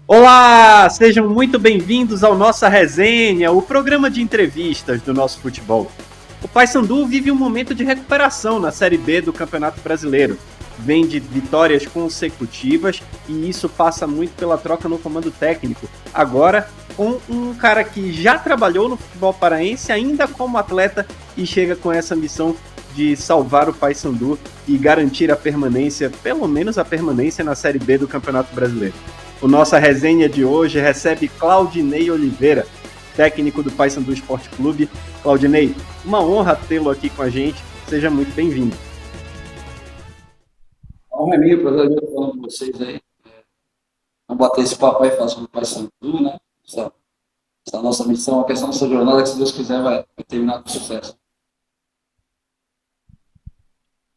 Olá, sejam muito bem-vindos ao Nossa Resenha, o programa de entrevistas do nosso futebol. O Paysandu vive um momento de recuperação na Série B do Campeonato Brasileiro. Vem de vitórias consecutivas e isso passa muito pela troca no comando técnico. Agora, com um cara que já trabalhou no futebol paraense, ainda como atleta, e chega com essa missão de salvar o Paysandu e garantir a permanência, pelo menos a permanência na Série B do Campeonato Brasileiro. O nossa resenha de hoje recebe Claudinei Oliveira, técnico do Paysandu Esporte Clube. Claudinei, uma honra tê-lo aqui com a gente. Seja muito bem-vindo. A honra é minha, prazer estar falando com vocês aí. Vamos bater esse papo aí, falar sobre o Paysandu, né? Essa nossa missão, a questão dessa jornada, que se Deus quiser vai terminar com sucesso.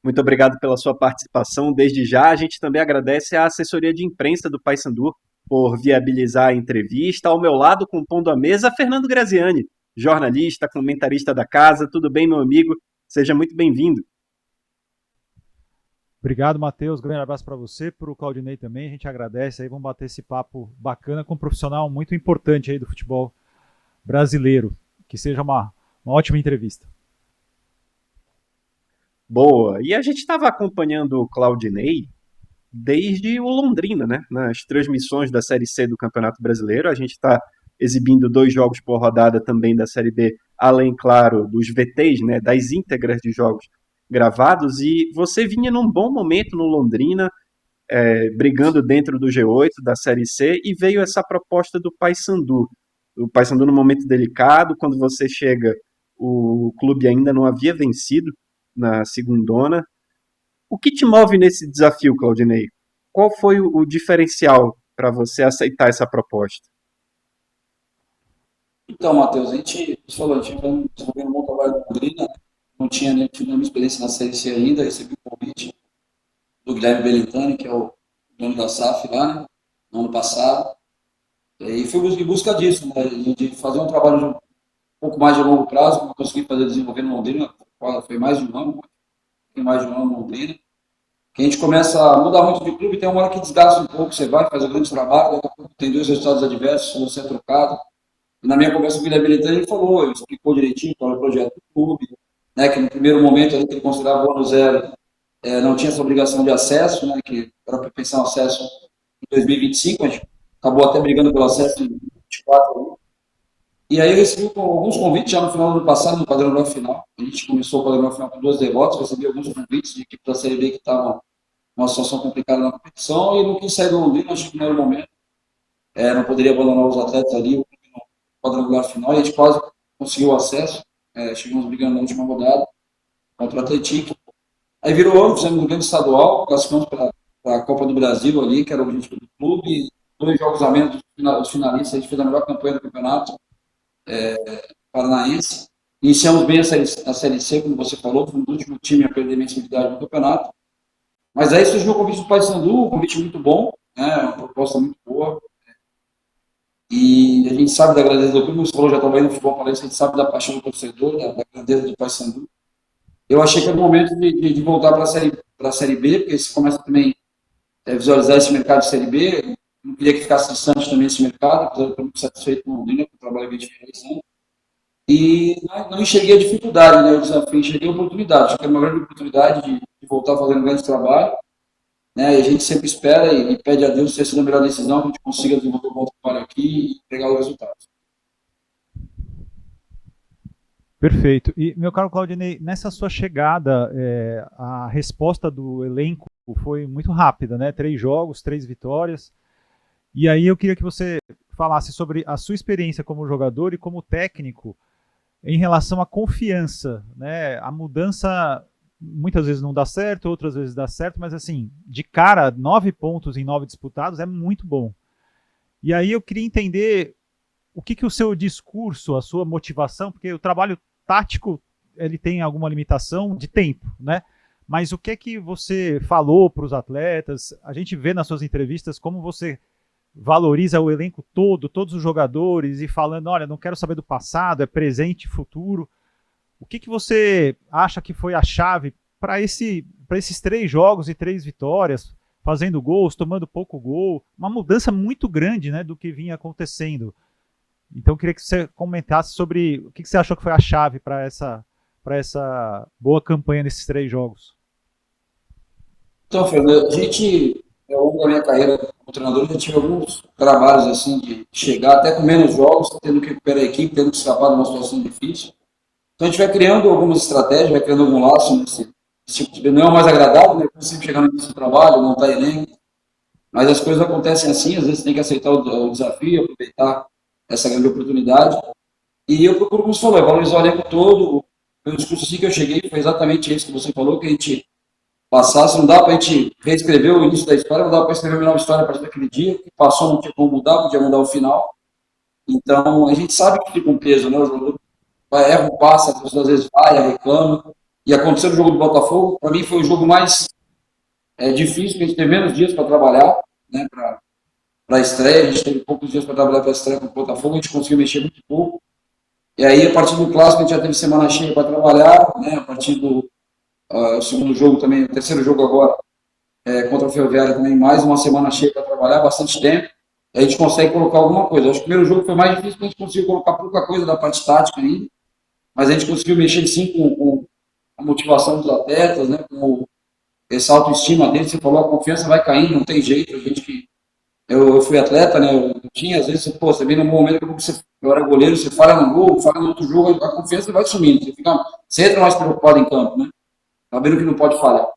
Muito obrigado pela sua participação. Desde já, a gente também agradece à assessoria de imprensa do Paysandu por viabilizar a entrevista. Ao meu lado, compondo a mesa, Fernando Graziani, jornalista, comentarista da casa. Tudo bem, meu amigo? Seja muito bem-vindo. Obrigado, Matheus. Grande abraço para você, para o Claudinei também. A gente agradece aí. Vamos bater esse papo bacana com um profissional muito importante aí do futebol brasileiro. Que seja uma ótima entrevista. Boa. E a gente estava acompanhando o Claudinei desde o Londrina, né? Nas transmissões da Série C do Campeonato Brasileiro. A gente está exibindo 2 jogos por rodada também da Série B, além, claro, dos VTs, né? Das íntegras de jogos gravados. E você vinha num bom momento no Londrina, brigando dentro do G8 da Série C, e veio essa proposta do Paysandu. O Paysandu num momento delicado, quando você chega, o clube ainda não havia vencido na segundona. O que te move nesse desafio, Claudinei? Qual foi o diferencial para você aceitar essa proposta? Então, Matheus, você falou, a gente vem desenvolvendo um bom trabalho na Londrina, né? Não tinha nenhuma experiência na Série C ainda, recebi o convite do Guilherme Belintani, que é o dono da SAF lá, né? No ano passado. E fui em busca disso, né? De fazer um trabalho de um pouco mais de longo prazo, como eu consegui fazer desenvolver no Londrina, foi mais de um ano, tem mais de um ano no Londrina. Que a gente começa a mudar muito de clube, tem uma hora que desgasta um pouco, você vai, faz um grande trabalho, daqui a pouco tem 2 resultados adversos, você é trocado. E na minha conversa com o Guilherme Belintani, ele falou, ele explicou direitinho qual era o projeto do clube, né, que no primeiro momento ali, que ele considerava o ano zero, não tinha essa obrigação de acesso, né, que era para pensar um acesso em 2025, a gente acabou até brigando pelo acesso em 2024. E aí eu recebi alguns convites já no final do ano passado, no quadrangular final. A gente começou o quadrangular final com 2 derrotas, recebi alguns convites de equipe da Série B que estavam uma situação complicada na competição e não quis sair do Londrina, acho que no primeiro momento. Não poderia abandonar os atletas ali, no quadrangular final, e a gente quase conseguiu o acesso. Chegamos brigando na última rodada contra o Atlético. Aí virou ano, fizemos um grande estadual, classificamos para a Copa do Brasil ali, que era o objetivo do clube. 2 jogos a menos dos finalistas, a gente fez a melhor campanha do campeonato paranaense. Iniciamos bem a série C, como você falou, fomos o último time a perder mensalidade no campeonato. Mas aí surgiu o convite do Paysandu, um convite muito bom, né, uma proposta muito boa. E a gente sabe da grandeza do clube, você falou, já trabalhei no futebol paraense, a gente sabe da paixão do torcedor, da grandeza do Paysandu. Eu achei que era o momento de voltar para a série B, porque você começa também a visualizar esse mercado de Série B. Eu não queria que ficasse distante também esse mercado, apesar de eu estar muito satisfeito com o Londrina, que o trabalho é bem diferente. E não enxerguei a dificuldade, né, o desafio, enxerguei a oportunidade. Acho que é uma grande oportunidade de voltar fazendo um grande trabalho. Né, e a gente sempre espera e pede a Deus, se essa é a melhor decisão, que a gente consiga desenvolver um bom trabalho aqui e pegar os resultados. Perfeito. E, meu caro Claudinei, nessa sua chegada, a resposta do elenco foi muito rápida, né? 3 jogos, 3 vitórias. E aí eu queria que você falasse sobre a sua experiência como jogador e como técnico em relação à confiança, né? A mudança muitas vezes não dá certo, outras vezes dá certo, mas assim, de cara, 9 pontos em 9 disputados é muito bom. E aí eu queria entender o que o seu discurso, a sua motivação, porque o trabalho tático ele tem alguma limitação de tempo, né? Mas o que você falou para os atletas? A gente vê nas suas entrevistas como você valoriza o elenco todo, todos os jogadores, e falando, olha, não quero saber do passado, é presente e futuro. O que você acha que foi a chave para esses 3 jogos e 3 vitórias? fazendo gols, tomando pouco gol, uma mudança muito grande, né, do que vinha acontecendo. Então eu queria que você comentasse sobre o que você achou que foi a chave para essa boa campanha nesses 3 jogos. Então, Fernando, ao longo da minha carreira como treinador, eu já tive alguns trabalhos assim de chegar até com menos jogos, tendo que recuperar a equipe, tendo que escapar de uma situação difícil. Então a gente vai criando algumas estratégias, vai criando algum laço nesse tipo de... Não é o mais agradável, né? Como sempre chegar no início do trabalho, montar elenco, mas as coisas acontecem assim, às vezes tem que aceitar o desafio, aproveitar essa grande oportunidade. E eu procuro, como você falou, valorizar o elenco todo. O discurso assim que eu cheguei foi exatamente isso que você falou, que a gente passasse, não dá para a gente reescrever o início da história, não dá para escrever uma nova história a partir daquele dia, que passou, não tinha como mudar, podia mudar o final. Então, a gente sabe que fica um peso, né? O jogador erra um passe, as pessoas às vezes falham, reclamam. E aconteceu no jogo do Botafogo, para mim foi o jogo mais difícil, porque a gente teve menos dias para trabalhar, né? Para a estreia, a gente teve poucos dias para trabalhar para a estreia com o Botafogo, a gente conseguiu mexer muito pouco. E aí, a partir do clássico, a gente já teve semana cheia para trabalhar, né? A partir do segundo jogo também, o terceiro jogo agora, contra o Ferroviária também, mais uma semana cheia para trabalhar, bastante tempo. E a gente consegue colocar alguma coisa. Acho que o primeiro jogo foi mais difícil, porque a gente conseguiu colocar pouca coisa da parte tática ainda, mas a gente conseguiu mexer sim com a motivação dos atletas, né? Com essa autoestima deles. Você falou, a confiança vai caindo, não tem jeito. A gente que eu fui atleta, né? Eu tinha, às vezes, você vem num momento que eu era goleiro, você falha no gol, falha no outro jogo, a confiança vai sumindo. Você entra mais preocupado em campo, né? Sabendo que não pode falhar.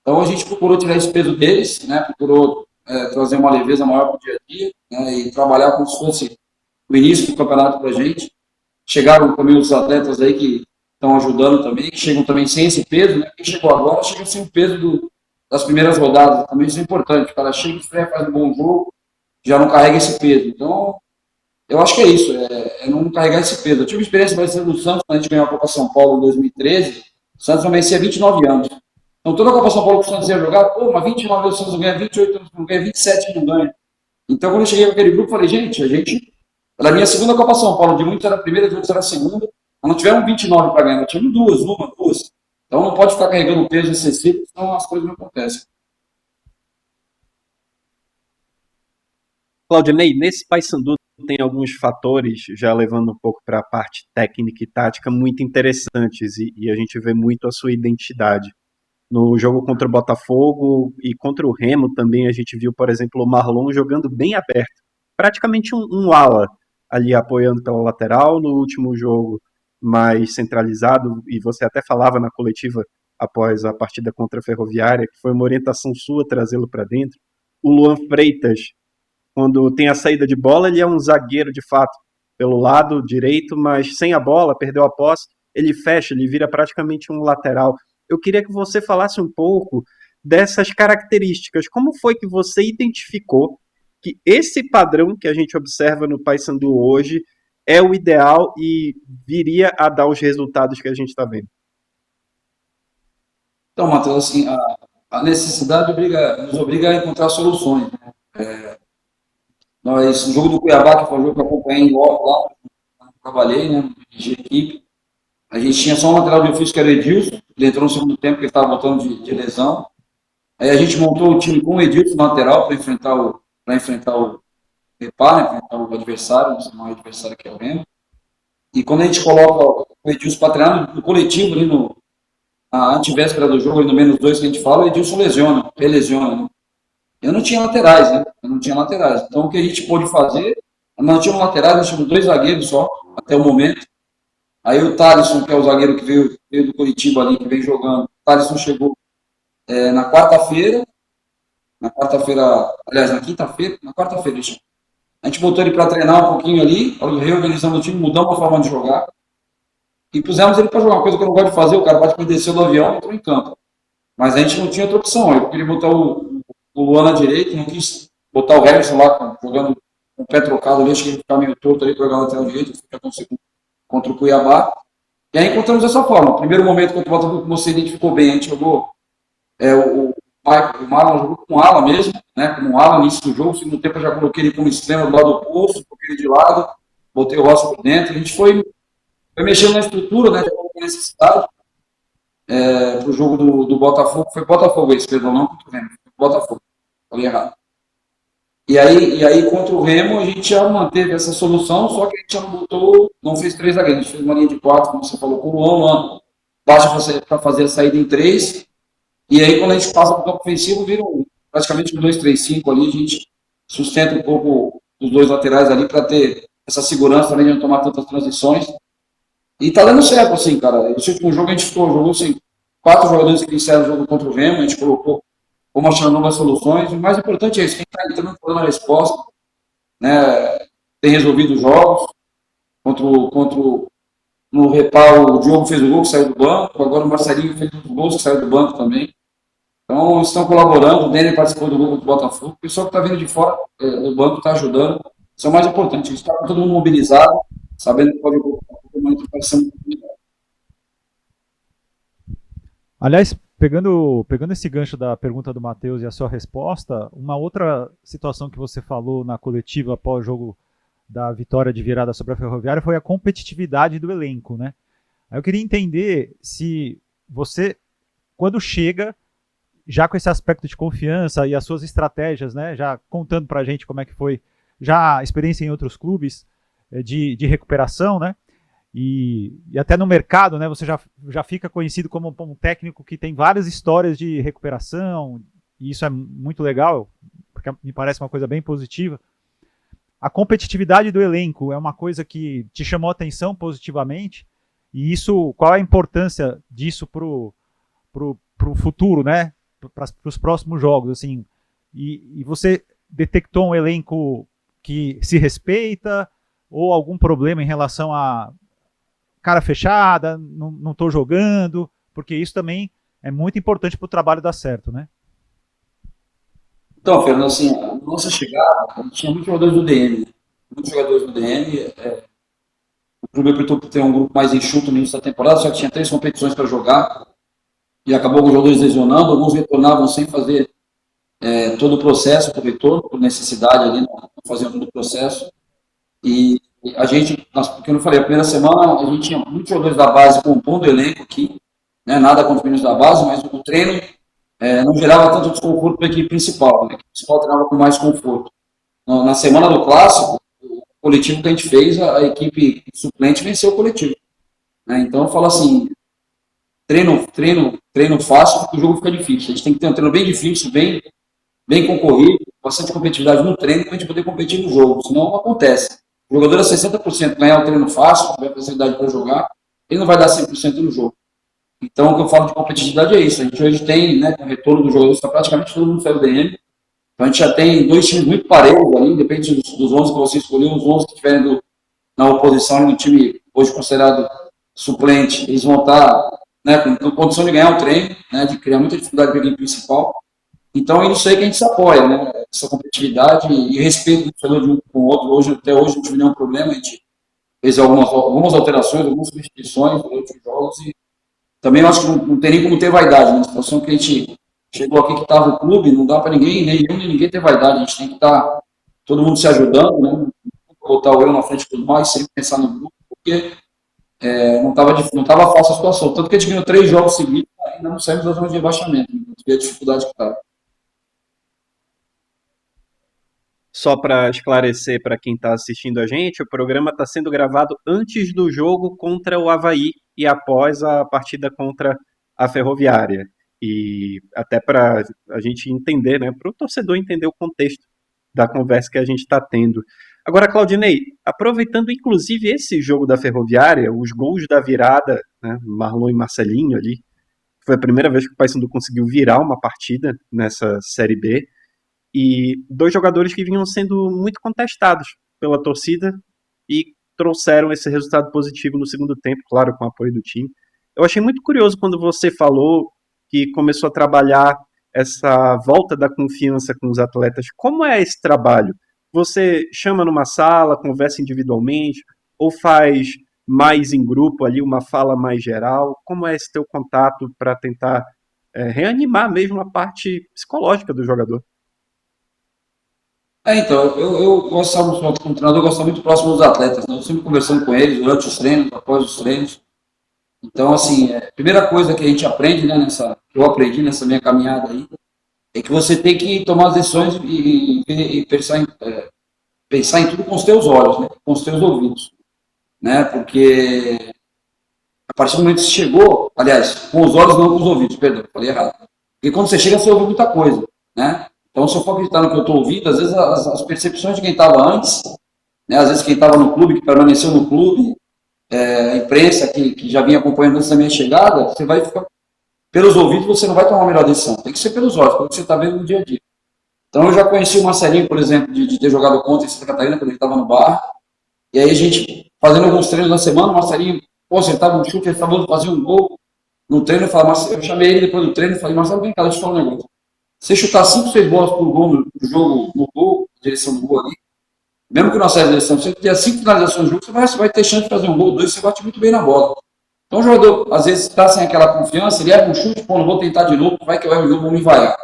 Então a gente procurou tirar esse peso deles, né? Procurou trazer uma leveza maior para o dia a dia, né? E trabalhar como se fosse o início do campeonato para a gente. Chegaram também os atletas aí que estão ajudando também, que chegam também sem esse peso, né? Quem chegou agora chega sem o peso das primeiras rodadas, também isso é importante. O cara chega, estreia, faz um bom jogo, já não carrega esse peso. Então, eu acho que é isso, é não carregar esse peso. Eu tive experiência parecida no Santos, quando a gente ganhou a Copa São Paulo em 2013, o Santos também vencia 29 anos. Então, toda a Copa São Paulo que o Santos ia jogar, pô, mas 29 anos o Santos não ganha, 28 anos não ganha, 27 não ganha. Então, quando eu cheguei com aquele grupo, eu falei, gente, era a minha segunda Copa São Paulo, de muitos era a primeira, de outros era a segunda. Nós não tivemos 29 para ganhar, nós tivemos duas. Então, não pode ficar carregando peso excessivo, senão as coisas não acontecem. Claudinei, nesse Paysandu tem alguns fatores, já levando um pouco para a parte técnica e tática, muito interessantes, e a gente vê muito a sua identidade. No jogo contra o Botafogo e contra o Remo também a gente viu, por exemplo, o Marlon jogando bem aberto, praticamente um ala ali apoiando pela lateral. No último jogo mais centralizado, e você até falava na coletiva após a partida contra a Ferroviária, que foi uma orientação sua trazê-lo para dentro. O Luan Freitas, quando tem a saída de bola, ele é um zagueiro de fato pelo lado direito, mas sem a bola, perdeu a posse, ele fecha, ele vira praticamente um lateral. Eu queria que você falasse um pouco dessas características. Como foi que você identificou que esse padrão que a gente observa no Paysandu hoje é o ideal e viria a dar os resultados que a gente está vendo? Então, Matheus, assim, a necessidade nos obriga a encontrar soluções, né? No jogo do Cuiabá, que foi um jogo que eu acompanhei logo lá, trabalhei, né? Dirigi a equipe. A gente tinha só um lateral de ofício, que era o Edilson. Ele entrou no segundo tempo, que ele estava voltando de lesão. Aí a gente montou o time com o Edilson na lateral para enfrentar o Repar, né? Enfrentar o adversário, não sei mais o adversário que é o Remo. E quando a gente coloca o Edilson para treinar no coletivo, ali na antivéspera do jogo, ali no -2 que a gente fala, o Edilson relesiona, né? Eu não tinha laterais, né? Então o que a gente pôde fazer, nós tínhamos laterais, nós tínhamos 2 zagueiros só, até o momento. Aí o Thalisson, que é o zagueiro que veio do Curitiba ali, que vem jogando, o Thalisson chegou na quarta-feira, aliás, na quarta-feira, a gente botou ele para treinar um pouquinho ali, reorganizamos o time, mudamos a forma de jogar, e pusemos ele para jogar, uma coisa que eu não gosto de fazer, o cara praticamente desceu do avião e entrou em campo. Mas a gente não tinha outra opção, eu queria botar o Luan na direita, não quis botar o Harrison lá, jogando com o pé trocado ali, acho que ele ficar meio torto ali para jogar lateral direito, contra o Cuiabá. E aí encontramos dessa forma. No primeiro momento, contra o Botafogo, como você identificou bem, a gente jogou o Marlon jogou com ala mesmo, né, como um ala no início do jogo. No segundo tempo eu já coloquei ele como extremo do lado oposto, coloquei ele de lado, botei o Rossi por dentro. A gente foi mexendo na estrutura, né, com necessidade, para o jogo do Botafogo. Foi Botafogo esse, perdão, não contra o Remo, foi Botafogo. falei errado. E aí, contra o Remo, a gente já manteve essa solução, só que a gente já não fez 3 zagueiros, a gente fez uma linha de 4, como você falou, com o Luan, baixa para fazer a saída em 3, e aí quando a gente passa para o campo ofensivo, vira praticamente um 2-3-5 ali, a gente sustenta um pouco os 2 laterais ali para ter essa segurança também de não tomar tantas transições. E tá dando certo, assim, cara. Esse último jogo a gente jogou assim, 4 jogadores que iniciaram o jogo contra o Remo, a gente colocou, como achando novas soluções. O mais importante é isso, quem está entrando dando a resposta, né, tem resolvido os jogos. No Repal, o Diogo fez o gol que saiu do banco, agora o Marcelinho fez os gols que saiu do banco também. Então, eles estão colaborando, o Denner participou do gol contra o Botafogo, o pessoal que está vindo de fora do banco está ajudando. Isso é o mais importante, a gente está todo mundo mobilizado, sabendo que pode ser muito melhor. Aliás, pegando esse gancho da pergunta do Matheus e a sua resposta, uma outra situação que você falou na coletiva após o jogo da vitória de virada sobre a Ferroviária foi a competitividade do elenco, né? Aí eu queria entender se você, quando chega, já com esse aspecto de confiança e as suas estratégias, né, já contando pra gente como é que foi já a experiência em outros clubes de recuperação, né? E até no mercado, né, você já fica conhecido como um técnico que tem várias histórias de recuperação, e isso é muito legal, porque me parece uma coisa bem positiva. A competitividade do elenco é uma coisa que te chamou a atenção positivamente, e isso, qual é a importância disso pro futuro, né, para os próximos jogos, assim, e você detectou um elenco que se respeita, ou algum problema em relação a cara fechada, não estou jogando, porque isso também é muito importante para o trabalho dar certo, né? Então, Fernando, assim, a nossa chegada, a gente tinha muitos jogadores do DM. Muitos jogadores do DM. O clube optou por ter um grupo mais enxuto no início da temporada, só que tinha 3 competições para jogar. E acabou com os jogadores lesionando, alguns retornavam sem fazer todo o processo por retorno, por necessidade ali, não faziam todo o processo. E a gente, porque eu não falei, a primeira semana a gente tinha muitos jogadores da base compondo o elenco aqui, né, nada contra os meninos da base, mas o treino não gerava tanto desconforto para a equipe principal, né? A equipe principal treinava com mais conforto. Na semana do clássico, o coletivo que a gente fez, a equipe suplente venceu o coletivo, né? Então eu falo assim, treino fácil, porque o jogo fica difícil. A gente tem que ter um treino bem difícil, bem concorrido, bastante competitividade no treino para a gente poder competir no jogo, senão não acontece. O jogador é 60% ganhar o treino fácil, tiver facilidade para jogar, ele não vai dar 100% no jogo. Então, o que eu falo de competitividade é isso. A gente hoje tem, né, com o retorno dos jogadores, está praticamente todo mundo faz o DM. Então, a gente já tem 2 times muito parelhos ali, depende dos 11 que você escolheu, os 11 que estiverem na oposição no time hoje considerado suplente, eles vão estar, né, com condição de ganhar o treino, né, de criar muita dificuldade para a equipe principal. Então, é isso aí que a gente se apoia, né? Essa competitividade e respeito de um com o outro. Até hoje, não tive nenhum problema. A gente fez algumas alterações, algumas substituições durante os jogos. E também eu acho que não tem nem como ter vaidade. Na situação que a gente chegou aqui, que estava o clube, não dá para ninguém, nem eu, nem ninguém ter vaidade. A gente tem que estar todo mundo se ajudando, né? Botar o eu na frente de tudo mais, sempre pensar no grupo, porque não estava fácil a situação. Tanto que a gente ganhou 3 jogos seguidos, ainda não saímos da zona de rebaixamento. E a dificuldade que estava. Só para esclarecer para quem está assistindo a gente, o programa está sendo gravado antes do jogo contra o Avaí e após a partida contra a Ferroviária. E até para a gente entender, né, para o torcedor entender o contexto da conversa que a gente está tendo. Agora, Claudinei, aproveitando inclusive esse jogo da Ferroviária, os gols da virada, né, Marlon e Marcelinho ali, foi a primeira vez que o Paysandu conseguiu virar uma partida nessa Série B. E 2 jogadores que vinham sendo muito contestados pela torcida e trouxeram esse resultado positivo no segundo tempo, claro, com o apoio do time. Eu achei muito curioso quando você falou que começou a trabalhar essa volta da confiança com os atletas. Como é esse trabalho? Você chama numa sala, conversa individualmente, ou faz mais em grupo ali, uma fala mais geral? Como é esse teu contato para tentar reanimar mesmo a parte psicológica do jogador? Então, eu gostava, como treinador, eu gostava muito próximo dos atletas, né? Eu sempre conversando com eles durante os treinos, após os treinos. Então, assim, a primeira coisa que a gente aprende, né, que eu aprendi nessa minha caminhada aí, é que você tem que tomar as decisões e pensar em tudo com os teus olhos, né? Com os teus ouvidos, né? Porque a partir do momento que você chegou, aliás, com os olhos não com os ouvidos, perdão, falei errado. Porque quando você chega, você ouve muita coisa, né? Então, se eu for acreditar no que eu estou ouvindo, às vezes as percepções de quem estava antes, né? Às vezes quem estava no clube, que permaneceu no clube, a imprensa que já vinha acompanhando antes da minha chegada, você vai ficar pelos ouvidos, você não vai tomar a melhor decisão. Tem que ser pelos olhos, pelo que você está vendo no dia a dia. Então, eu já conheci o Marcelinho, por exemplo, de ter jogado contra em Santa Catarina, quando ele estava no bar. E aí a gente, fazendo alguns treinos na semana, o Marcelinho, pô, acertava um chute, ele estava fazendo um gol no treino. Eu chamei ele depois do treino e falei, Marcelo, vem cá, deixa eu falar um negócio. Se chutar 5, 6 bolas por gol no jogo, no gol, na direção do gol ali, mesmo que não saia a direção, se você tiver 5 finalizações no jogo, você vai ter chance de fazer um gol, 2, você bate muito bem na bola. Então o jogador, às vezes, está sem aquela confiança, ele erra um chute, pô, não vou tentar de novo, vai que eu erro o jogo, vou me vaiar.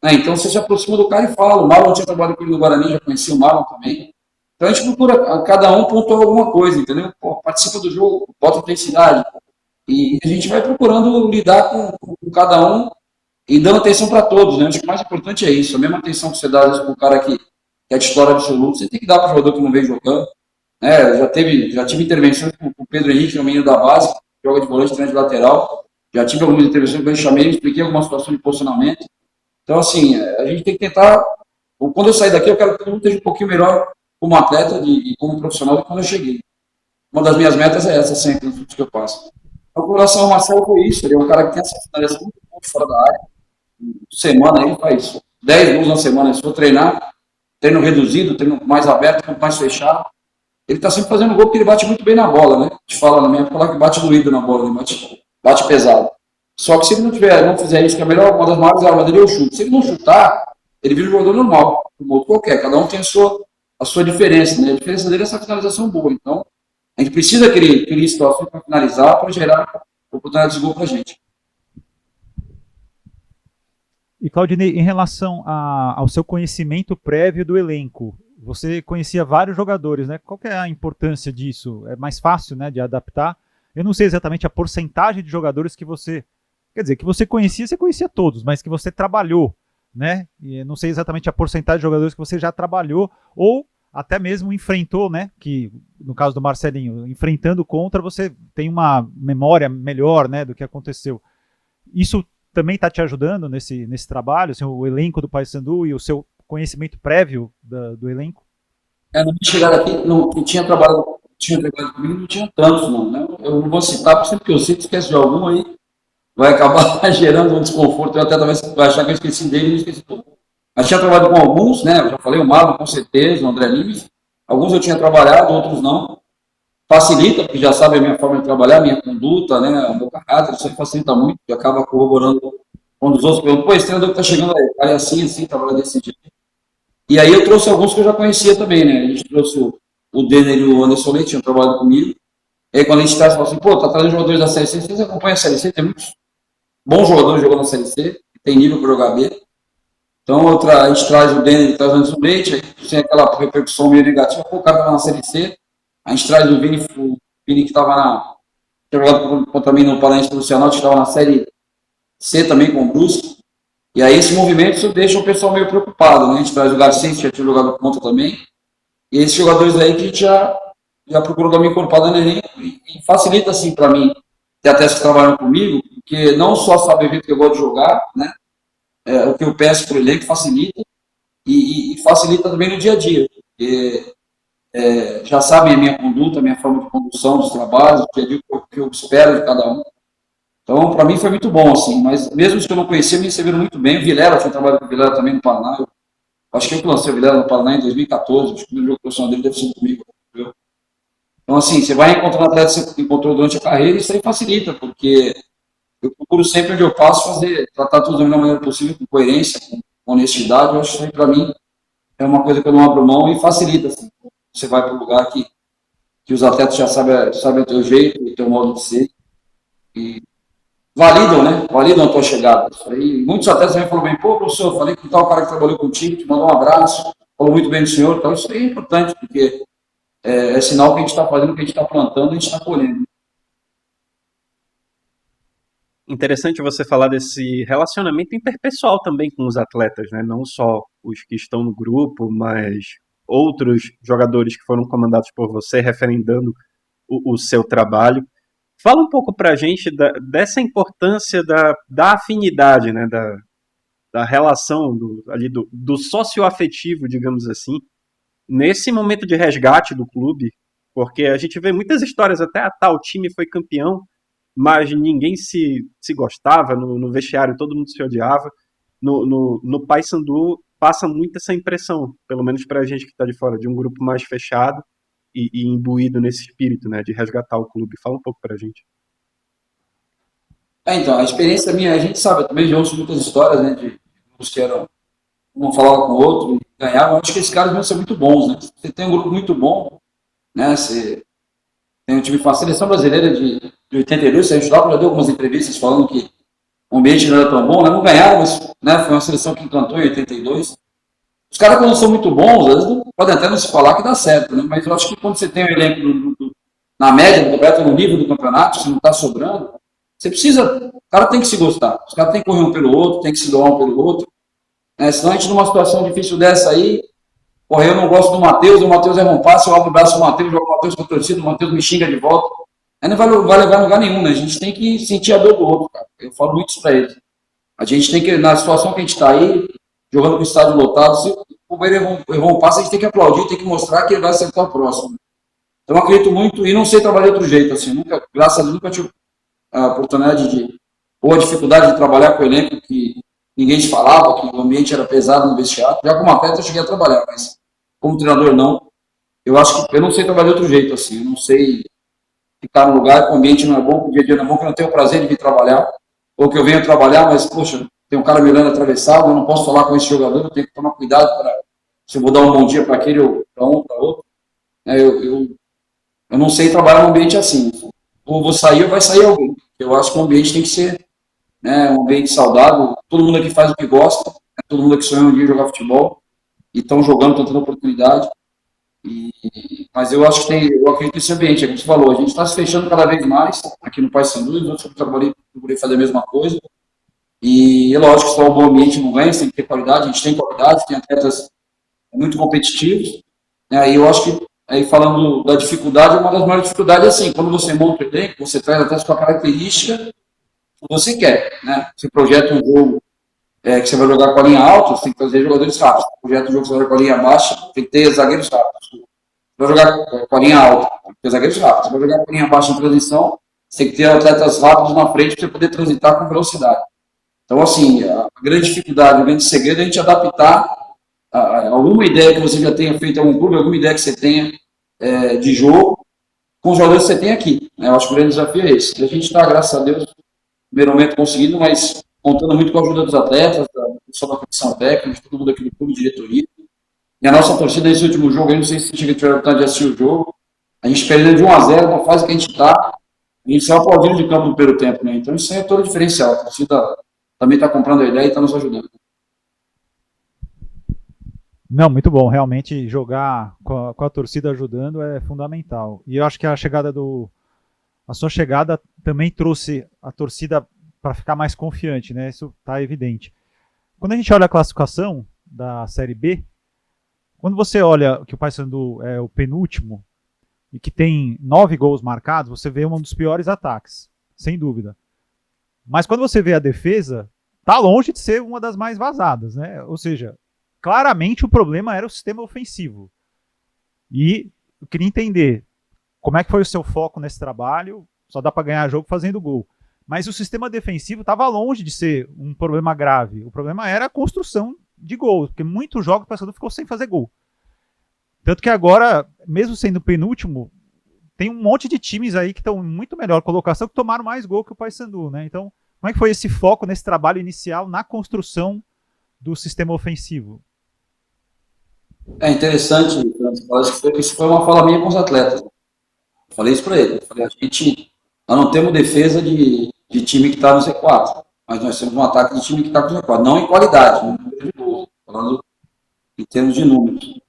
Então você se aproxima do cara e fala. O Marlon tinha trabalhado com ele no Guarani, já conhecia o Marlon também. Então a gente procura, cada um pontuar alguma coisa, entendeu? Pô, participa do jogo, bota intensidade. E a gente vai procurando lidar com cada um e dando atenção para todos, né? Acho que o mais importante é isso. A mesma atenção que você dá para o cara que é titular absoluto, você tem que dar para o jogador que não vem jogando. Né? Já tive intervenções com o Pedro Henrique, que é o menino da base, que joga de volante, treina de lateral. Já tive algumas intervenções com o Ben Chamei, expliquei alguma situação de posicionamento. Então, assim, a gente tem que tentar. Quando eu sair daqui, eu quero que todo mundo esteja um pouquinho melhor como atleta e como profissional do que quando eu cheguei. Uma das minhas metas é essa, sempre, no futebol que eu passo. Então, com relação ao Marcelo, foi isso. Ele é um cara que tem essa finalização muito boa fora da área. Semana, ele faz 10 gols na semana. Se for treinar, treino reduzido, treino mais aberto, treino mais fechado. Ele está sempre fazendo gol porque ele bate muito bem na bola, né? A gente fala na minha época lá que bate doído na bola, ele bate pesado. Só que se ele não fizer isso, que é melhor, uma das maiores armas dele é o chute. Se ele não chutar, ele vira um jogador normal, como outro qualquer. Cada um tem a sua diferença, né? A diferença dele é essa finalização boa. Então, a gente precisa criar situações para finalizar, para gerar oportunidades de gol para a gente. E Claudinei, em relação ao seu conhecimento prévio do elenco, você conhecia vários jogadores, né? Qual que é a importância disso? É mais fácil, né, de adaptar? Eu não sei exatamente a porcentagem de jogadores que você... Quer dizer, que você conhecia todos, mas que você trabalhou, né? E não sei exatamente a porcentagem de jogadores que você já trabalhou ou até mesmo enfrentou, né? Que no caso do Marcelinho, enfrentando contra, você tem uma memória melhor, né, do que aconteceu. Isso também está te ajudando nesse trabalho, assim, o elenco do Paysandu e o seu conhecimento prévio do elenco? Na minha chegada aqui, que tinha trabalhado comigo, não tinha tantos, não, né? Eu não vou citar, porque sempre que eu cito, esquece de algum aí, vai acabar gerando um desconforto. Eu até talvez vai achar que eu esqueci dele e não esqueci tudo. Mas tinha trabalhado com alguns, né? Eu já falei, o Marlon, com certeza, o André Limes. Alguns eu tinha trabalhado, outros não. Facilita, porque já sabe a minha forma de trabalhar, a minha conduta, né? O meu caráter, isso aí facilita muito, que acaba corroborando quando os outros perguntam, pô, esse treinador que tá chegando aí, cara, é assim, trabalha desse jeito. E aí eu trouxe alguns que eu já conhecia também, né? A gente trouxe o Denner e o Anderson Leite, tinham trabalhado comigo. E aí quando a gente traz, fala assim, pô, tá trazendo jogadores da Série C, vocês acompanham a Série C, tem muitos bons jogadores jogando na Série C, tem nível para jogar B. Então a gente traz o Denner e traz o Anderson Leite, aí sem aquela repercussão meio negativa, pô, o cara tava na Série C. A gente traz o Vini que estava tinha jogado contra mim no Paranaense Profissional, que estava na Série C também com o Brusque. E aí esse movimento deixa o pessoal meio preocupado, né? A gente traz o Garcia, que já tinha jogado contra também. E esses jogadores aí que a gente já procurou dar uma encorpada no elenco e facilita, assim, para mim, ter até que trabalham comigo, porque não só sabe ver que eu gosto de jogar, né? O que eu peço para o elenco facilita e facilita também no dia a dia. Porque já sabem a minha conduta, a minha forma de condução dos trabalhos, o dia a dia que eu espero de cada um. Então, para mim foi muito bom, assim, mas mesmo os que eu não conhecia me receberam muito bem. O Vilela, eu trabalhei com o Vilela também no Paraná. Acho que eu lancei o Vilela no Paraná em 2014, acho que o jogo profissional dele deve ser comigo. Entendeu? Então, assim, você vai encontrando atletas que você encontrou durante a carreira e isso aí facilita, porque eu procuro sempre onde eu passo tratar tudo da melhor maneira possível, com coerência, com honestidade. Eu acho que isso aí, para mim, é uma coisa que eu não abro mão e facilita, assim. Você vai para um lugar que os atletas já sabem o teu jeito, o teu modo de ser, e validam, né? Validam a tua chegada. Isso aí, muitos atletas também falam bem, pô, professor, eu falei com tal cara que trabalhou contigo, te mandou um abraço, falou muito bem do senhor, então isso aí é importante, porque é sinal que a gente está fazendo, que a gente está plantando, a gente está colhendo. Interessante você falar desse relacionamento interpessoal também com os atletas, né? Não só os que estão no grupo, mas outros jogadores que foram comandados por você, referendando o seu trabalho. Fala um pouco pra gente dessa importância da afinidade, né? Da relação, do socioafetivo, digamos assim, nesse momento de resgate do clube, porque a gente vê muitas histórias, até tal time foi campeão, mas ninguém se gostava, no vestiário todo mundo se odiava. No Paysandu passa muito essa impressão, pelo menos pra gente que está de fora, de um grupo mais fechado e imbuído nesse espírito, né, de resgatar o clube. Fala um pouco pra gente. Então, a experiência minha, a gente sabe, eu também já ouço muitas histórias, né, de grupos que eram, um falava com o outro e ganhavam. Eu acho que esses caras vão ser muito bons, né? Você tem um grupo muito bom, né? Você tem um time com a seleção brasileira de 82, você já deu algumas entrevistas falando que o ambiente não era tão bom, né? Não ganharam, mas né, foi uma seleção que encantou em 82. Os caras, quando são muito bons, às vezes podem até não se falar que dá certo, né? Mas eu acho que quando você tem um elenco na média do campeonato, no nível do campeonato, se não está sobrando, você precisa. O cara tem que se gostar. Os caras têm que correr um pelo outro, tem que se doar um pelo outro. Né? Senão a gente, numa situação difícil dessa aí, porra, eu não gosto do Matheus, o Matheus é um passe, eu abro o braço do Matheus, jogo o Matheus com a torcida, o Matheus me xinga de volta. Aí não vai levar a lugar nenhum, né? A gente tem que sentir a dor do outro, cara. Eu falo muito isso pra eles. A gente tem que, na situação que a gente está aí, jogando com o estádio lotado, se o Palmeiras errou um passe, a gente tem que aplaudir, tem que mostrar que ele vai acertar o próximo. Então, eu acredito muito, e não sei trabalhar de outro jeito, assim, nunca, graças a Deus, nunca tive a oportunidade ou a dificuldade de trabalhar com o elenco, que ninguém te falava, que o ambiente era pesado no vestiário. Já como atleta eu cheguei a trabalhar, mas como treinador não. Eu acho que eu não sei trabalhar de outro jeito, assim, eu não sei ficar no lugar que o ambiente não é bom, que o dia a dia não é bom, que eu não tenho o prazer de vir trabalhar, ou que eu venho trabalhar, mas, poxa, tem um cara me olhando atravessado, eu não posso falar com esse jogador, eu tenho que tomar cuidado para se eu vou dar um bom dia para aquele ou para um, para outro. Eu não sei trabalhar num ambiente assim. Ou vou sair ou vai sair alguém. Eu acho que o ambiente tem que ser, né, um ambiente saudável. Todo mundo aqui faz o que gosta, né, todo mundo aqui sonha um dia jogar futebol e estão jogando, estão tendo oportunidade. Mas eu acho que eu acredito nesse ambiente, é como você falou, a gente está se fechando cada vez mais aqui no Paysandu, eu procurei fazer a mesma coisa. E é lógico que só o bom ambiente não ganha, você tem que ter qualidade, a gente tem qualidade, tem atletas muito competitivos. Né, e eu acho que, aí falando da dificuldade, uma das maiores dificuldades é assim, quando você monta o elenco, você traz até a sua característica que você quer. Né? Você projeta um jogo que você vai jogar com a linha alta, você tem que trazer jogadores rápidos. Projeta um jogo que você vai jogar com a linha baixa, tem que ter zagueiros rápidos. Você vai jogar com a linha alta, tem que ter zagueiros rápidos. Você vai jogar com a linha baixa em transição, você tem que ter atletas rápidos na frente para você poder transitar com velocidade. Então, assim, a grande dificuldade, o grande segredo é a gente adaptar alguma ideia que você já tenha feito em algum clube, alguma ideia que você tenha de jogo, com os jogadores que você tem aqui. Né? Eu acho que o grande desafio é esse. E a gente está, graças a Deus, no primeiro momento conseguindo, mas contando muito com a ajuda dos atletas, da pessoal da comissão técnica, de todo mundo aqui do clube, diretoria. E a nossa torcida nesse último jogo, eu não sei se você tiver a oportunidade de assistir o jogo, a gente perdeu de 1-0, uma fase que a gente está, a gente saiu aplaudindo de campo no primeiro tempo. Né? Então isso aí é todo diferencial. A torcida também está comprando a ideia e está nos ajudando. Não, muito bom. Realmente jogar com a torcida ajudando é fundamental. E eu acho que a sua chegada também trouxe a torcida para ficar mais confiante, né? Isso está evidente. Quando a gente olha a classificação da Série B, quando você olha que o Paysandu é o penúltimo e que tem 9 gols marcados, você vê um dos piores ataques, sem dúvida. Mas quando você vê a defesa, tá longe de ser uma das mais vazadas, né? Ou seja, claramente o problema era o sistema ofensivo. E eu queria entender como é que foi o seu foco nesse trabalho. Só dá para ganhar jogo fazendo gol. Mas o sistema defensivo estava longe de ser um problema grave. O problema era a construção de gols, porque muitos jogos o Paysandu ficou sem fazer gol. Tanto que agora, mesmo sendo penúltimo, tem um monte de times aí que estão em muito melhor colocação, que tomaram mais gol que o Paysandu, né? Então, como é que foi esse foco nesse trabalho inicial na construção do sistema ofensivo? É interessante, isso foi uma fala minha com os atletas. Eu falei isso para ele. Eu falei, nós não temos defesa de time que está no Z4, mas nós temos um ataque de time que está no Z4. Não em qualidade, não em número, falando em termos de números.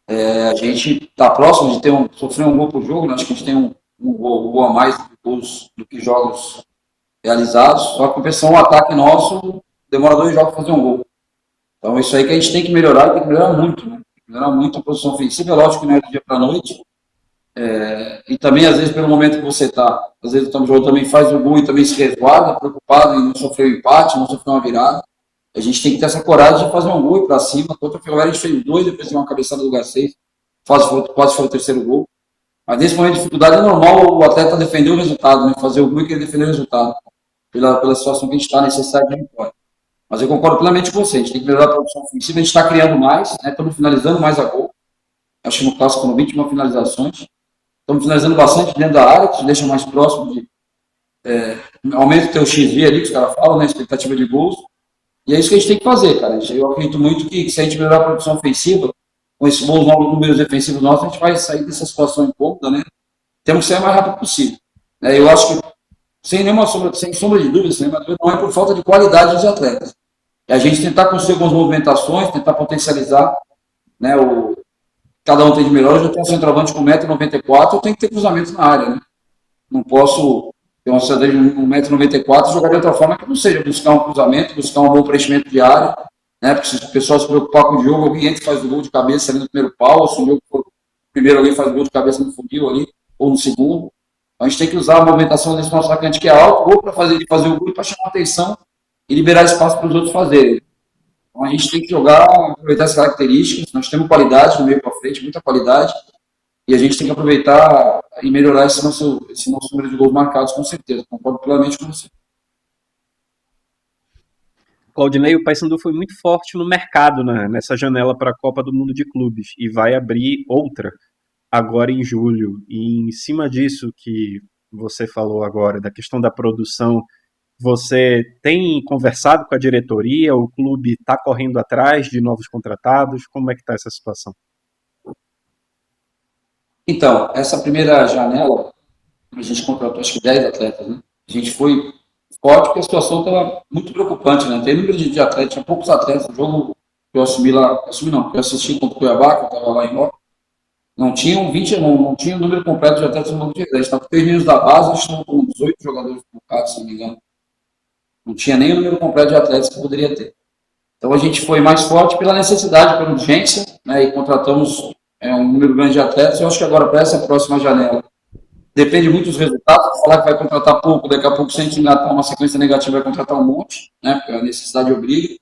A gente está próximo de sofrer um gol por jogo, né? Acho que a gente tem um gol a mais do que jogos realizados, só que competição, o ataque nosso demora 2 jogos para fazer um gol. Então isso aí que a gente tem que melhorar, e tem que melhorar muito, né? Tem que melhorar muito a posição ofensiva, é lógico que não é do dia para a noite, e também às vezes pelo momento que você está, às vezes o jogo também faz o gol e também se resguarda, preocupado em não sofrer um empate, não sofrer uma virada. A gente tem que ter essa coragem de fazer um gol e para cima. Contra o Ferroviária a gente fez 2, depois de uma cabeçada do Garcês, quase foi o terceiro gol. Mas nesse momento de dificuldade é normal o atleta defender o resultado, né? Fazer o gol e querer defender o resultado, pela situação que a gente está necessário de vitória. Mas eu concordo plenamente com você, a gente tem que melhorar a produção ofensiva, a gente está criando mais, né? Estamos finalizando mais a gol. Acho que no clássico foram 21 finalizações. Estamos finalizando bastante dentro da área, que te deixa mais próximo de. Aumenta o teu XV ali, que os caras falam, né? Expectativa de gols. E é isso que a gente tem que fazer, cara. Eu acredito muito que se a gente melhorar a produção ofensiva, com esses bons números defensivos nossos, a gente vai sair dessa situação incômoda, né? Temos que ser o mais rápido possível. Eu acho que, sem sombra de dúvida, não é por falta de qualidade dos atletas. É a gente tentar conseguir algumas movimentações, tentar potencializar, né? Cada um tem de melhor. Eu já tenho um centroavante com 1,94 m, eu tenho que ter cruzamento na área, né? Não posso ter uma cidade de 1,94 m e jogar de outra forma que não seja buscar um cruzamento, buscar um bom preenchimento de área, né? Porque se o pessoal se preocupar com o jogo, alguém entra e faz o gol de cabeça ali no primeiro pau, ou se o jogo for primeiro, alguém faz o gol de cabeça no funil ali, ou no segundo. Então, a gente tem que usar a movimentação desse nosso atacante que é alto, ou para fazer o gol e para chamar atenção e liberar espaço para os outros fazerem. Então, a gente tem que jogar, aproveitar essas características. Nós temos qualidade no meio para frente, muita qualidade, e a gente tem que aproveitar e melhorar esse nosso número de gols marcados, com certeza. Concordo plenamente com você. Claudinei, o Paysandu foi muito forte no mercado, né, nessa janela para a Copa do Mundo de Clubes e vai abrir outra agora em julho. E em cima disso que você falou agora, da questão da produção, você tem conversado com a diretoria? O clube está correndo atrás de novos contratados? Como é que está essa situação? Então, essa primeira janela, a gente contratou acho que 10 atletas, né? A gente foi forte porque a situação estava muito preocupante, né? Tem número de atletas, tinha poucos atletas. O jogo que eu assumi lá, que eu assisti contra o Cuiabá, que eu estava lá em Roca, não tinham 20, não tinha o número completo de atletas no banco de reserva. Estava com 3 meninos da base, acho que estavam com 18 jogadores convocados, se não me engano. Não tinha nem o número completo de atletas que poderia ter. Então a gente foi mais forte pela necessidade, pela urgência, né? E contratamos um número grande de atletas. Eu acho que agora, para essa próxima janela, depende muito dos resultados. Falar que vai contratar pouco, daqui a pouco, se a gente engatar uma sequência negativa, vai contratar um monte, né? Porque a necessidade obriga.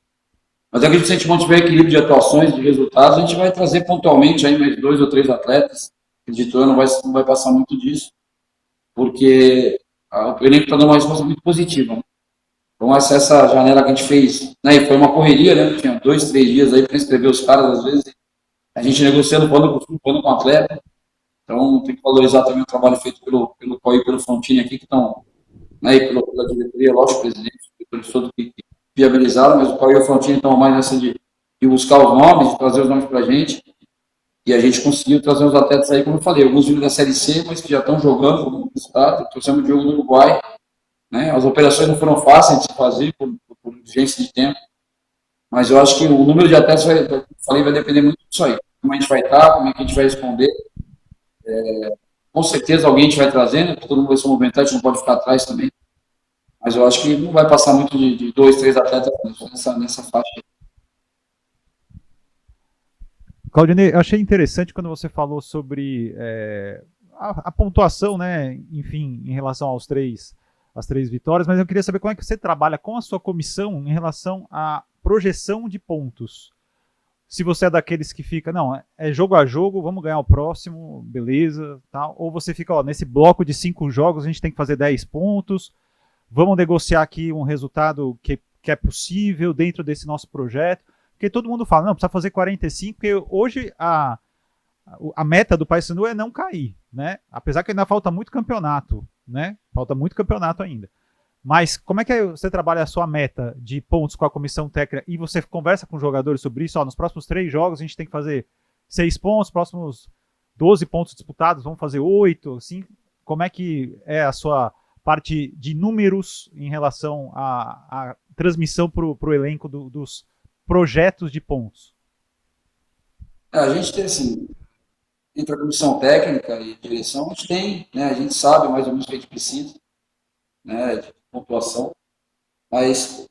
Mas eu acredito que se a gente mantiver equilíbrio de atuações, de resultados, a gente vai trazer pontualmente aí mais 2 ou 3 atletas. Acredito eu, não vai passar muito disso, porque o elenco está dando uma resposta muito positiva, né? Então, essa janela que a gente fez, né, e foi uma correria, né? Tinha 2, 3 dias aí para inscrever os caras, às vezes, a gente negociando quando com o atleta. Então, tem que valorizar também o trabalho feito pelo COI e pelo Frontini aqui, que estão, né, e pela diretoria, lógico, presidente, todos que viabilizaram, mas o COI e o Frontini estão mais nessa de buscar os nomes, de trazer os nomes para a gente. E a gente conseguiu trazer os atletas aí, como eu falei, alguns vindo da Série C, mas que já estão jogando no estado. Trouxemos o jogo no Uruguai, né? As operações não foram fáceis de se fazer por urgência de tempo, mas eu acho que o número de atletas, vai depender muito disso aí. Como a gente vai estar, como é que a gente vai responder. Com certeza alguém a gente vai trazendo, porque todo mundo vai se movimentar, a gente não pode ficar atrás também. Mas eu acho que não vai passar muito de 2, 3 atletas nessa faixa. Claudinei, eu achei interessante quando você falou sobre a pontuação, né? Enfim, em relação às três vitórias, mas eu queria saber como é que você trabalha com a sua comissão em relação à projeção de pontos. Se você é daqueles que fica, não, é jogo a jogo, vamos ganhar o próximo, beleza, tal. Ou você fica, ó, nesse bloco de 5 jogos a gente tem que fazer 10 pontos, vamos negociar aqui um resultado que é possível dentro desse nosso projeto. Porque todo mundo fala, não, precisa fazer 45, porque hoje a meta do Paysandu é não cair, né? Apesar que ainda falta muito campeonato, né? Falta muito campeonato ainda. Mas como é que você trabalha a sua meta de pontos com a comissão técnica e você conversa com os jogadores sobre isso? Ó, nos próximos 3 jogos a gente tem que fazer 6 pontos, próximos 12 pontos disputados, vamos fazer 8, assim. Como é que é a sua parte de números em relação à transmissão para o elenco dos projetos de pontos? A gente tem, assim, entre a comissão técnica e a direção, a gente tem, né, a gente sabe mais ou menos o que a gente precisa, né, pontuação, mas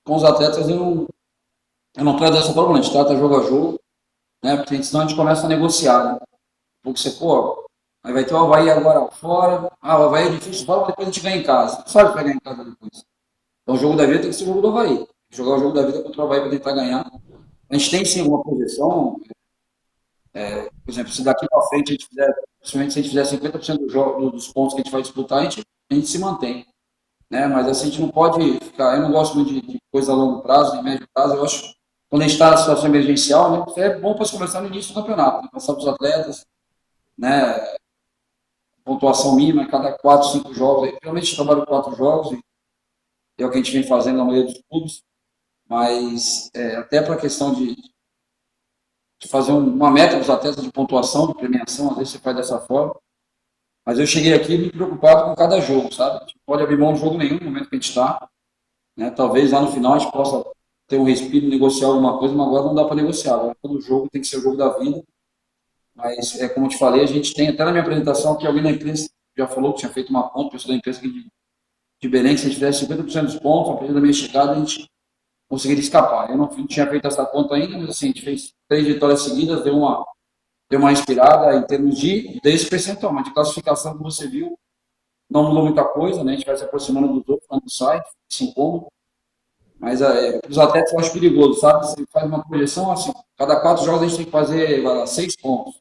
com os atletas eu não trato dessa forma, a gente trata jogo a jogo, né? Porque senão a gente começa a negociar, né? Porque você, pô, aí vai ter o Avaí agora fora, o Avaí é difícil fora, mas depois a gente ganha em casa. Não sabe pegar em casa depois. Então o jogo da vida tem que ser o jogo do Avaí. Tem que jogar o jogo da vida contra o Avaí para tentar ganhar. A gente tem sim alguma projeção, por exemplo, se daqui para frente a gente fizer, principalmente se a gente fizer 50% dos pontos que a gente vai disputar, a gente se mantém. Né? Mas assim, a gente não pode ficar. Eu não gosto muito de coisa a longo prazo, de médio prazo. Eu acho que quando a gente está na situação emergencial, né, é bom para se começar no início do campeonato, né? Passar para os atletas, né? Pontuação mínima a cada 4, 5 jogos. Realmente a gente trabalha 4 jogos, e é o que a gente vem fazendo na maioria dos clubes. Mas até para a questão de fazer uma meta para os atletas de pontuação, de premiação, às vezes você faz dessa forma. Mas eu cheguei aqui me preocupado com cada jogo, sabe? A gente não pode abrir mão de jogo nenhum no momento que a gente está. Né? Talvez lá no final a gente possa ter um respiro, negociar alguma coisa, mas agora não dá para negociar. Agora todo jogo tem que ser o jogo da vida. Mas, como eu te falei, a gente tem até na minha apresentação que alguém da imprensa já falou que tinha feito uma conta, pessoa da imprensa aqui de Belém, que se a gente fizesse 50% dos pontos, a partir da minha chegada, a gente conseguiria escapar. Eu não tinha feito essa conta ainda, mas assim, a gente fez 3 vitórias seguidas, deu uma inspirada em termos desse percentual, mas de classificação que você viu, não mudou muita coisa, né? A gente vai se aproximando dos outros quando sai, se incômodo. Mas para os atletas eu acho perigoso, sabe? Você faz uma projeção assim, cada 4 jogos a gente tem que fazer 6 pontos.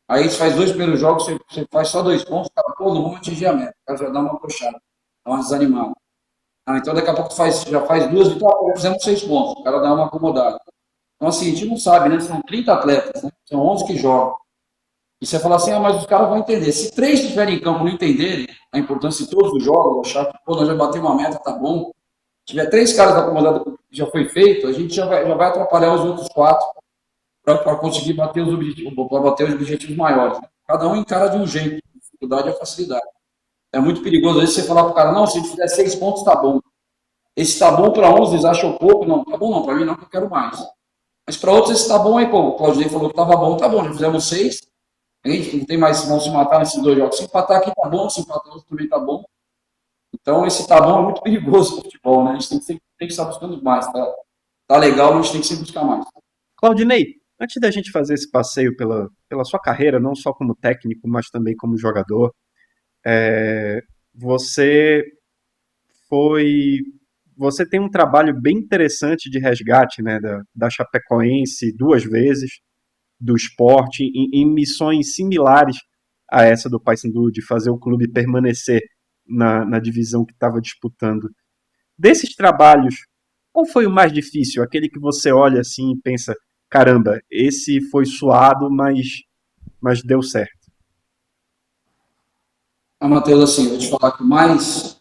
Aí você faz 2 primeiros jogos, você faz só 2 pontos, cara, pô, não vamos atingir a meta. O cara já dá uma puxada, dá uma desanimada. Então daqui a pouco já faz 2 vitórias, já fizemos 6 pontos, o cara dá uma acomodada. Então assim, a gente não sabe, né? São 30 atletas, né? São 11 que jogam. E você fala assim, mas os caras vão entender. Se 3 estiverem em campo não entenderem a importância de todos os jogos, achar que, pô, nós já batemos uma meta, tá bom. Se tiver 3 caras acomodados com o que já foi feito, a gente já vai atrapalhar os outros 4 para conseguir bater os objetivos maiores. Né? Cada um encara de um jeito, a dificuldade e a facilidade. É muito perigoso, às vezes, você falar para o cara, não, se a gente fizer 6 pontos, tá bom. Esse tá bom para uns, eles acham pouco, não, tá bom não, para mim não, que eu quero mais. Mas para outros, esse tá bom, aí, pô, o Claudinei falou que tava bom, tá bom, já fizemos 6, a gente não tem mais, vão se matar nesses 2 jogos. Se empatar aqui tá bom, se empatar outro também tá bom. Então, esse tá bom é muito perigoso no futebol, né? A gente tem que estar buscando mais, tá legal, mas a gente tem que sempre buscar mais. Claudinei, antes da gente fazer esse passeio pela sua carreira, não só como técnico, mas também como jogador, você foi. Você tem um trabalho bem interessante de resgate, né, da Chapecoense 2 vezes, do Sport, em missões similares a essa do Paysandu, de fazer o clube permanecer na divisão que estava disputando. Desses trabalhos, qual foi o mais difícil? Aquele que você olha assim e pensa, caramba, esse foi suado, mas deu certo. Matheus, assim, eu vou te falar que mais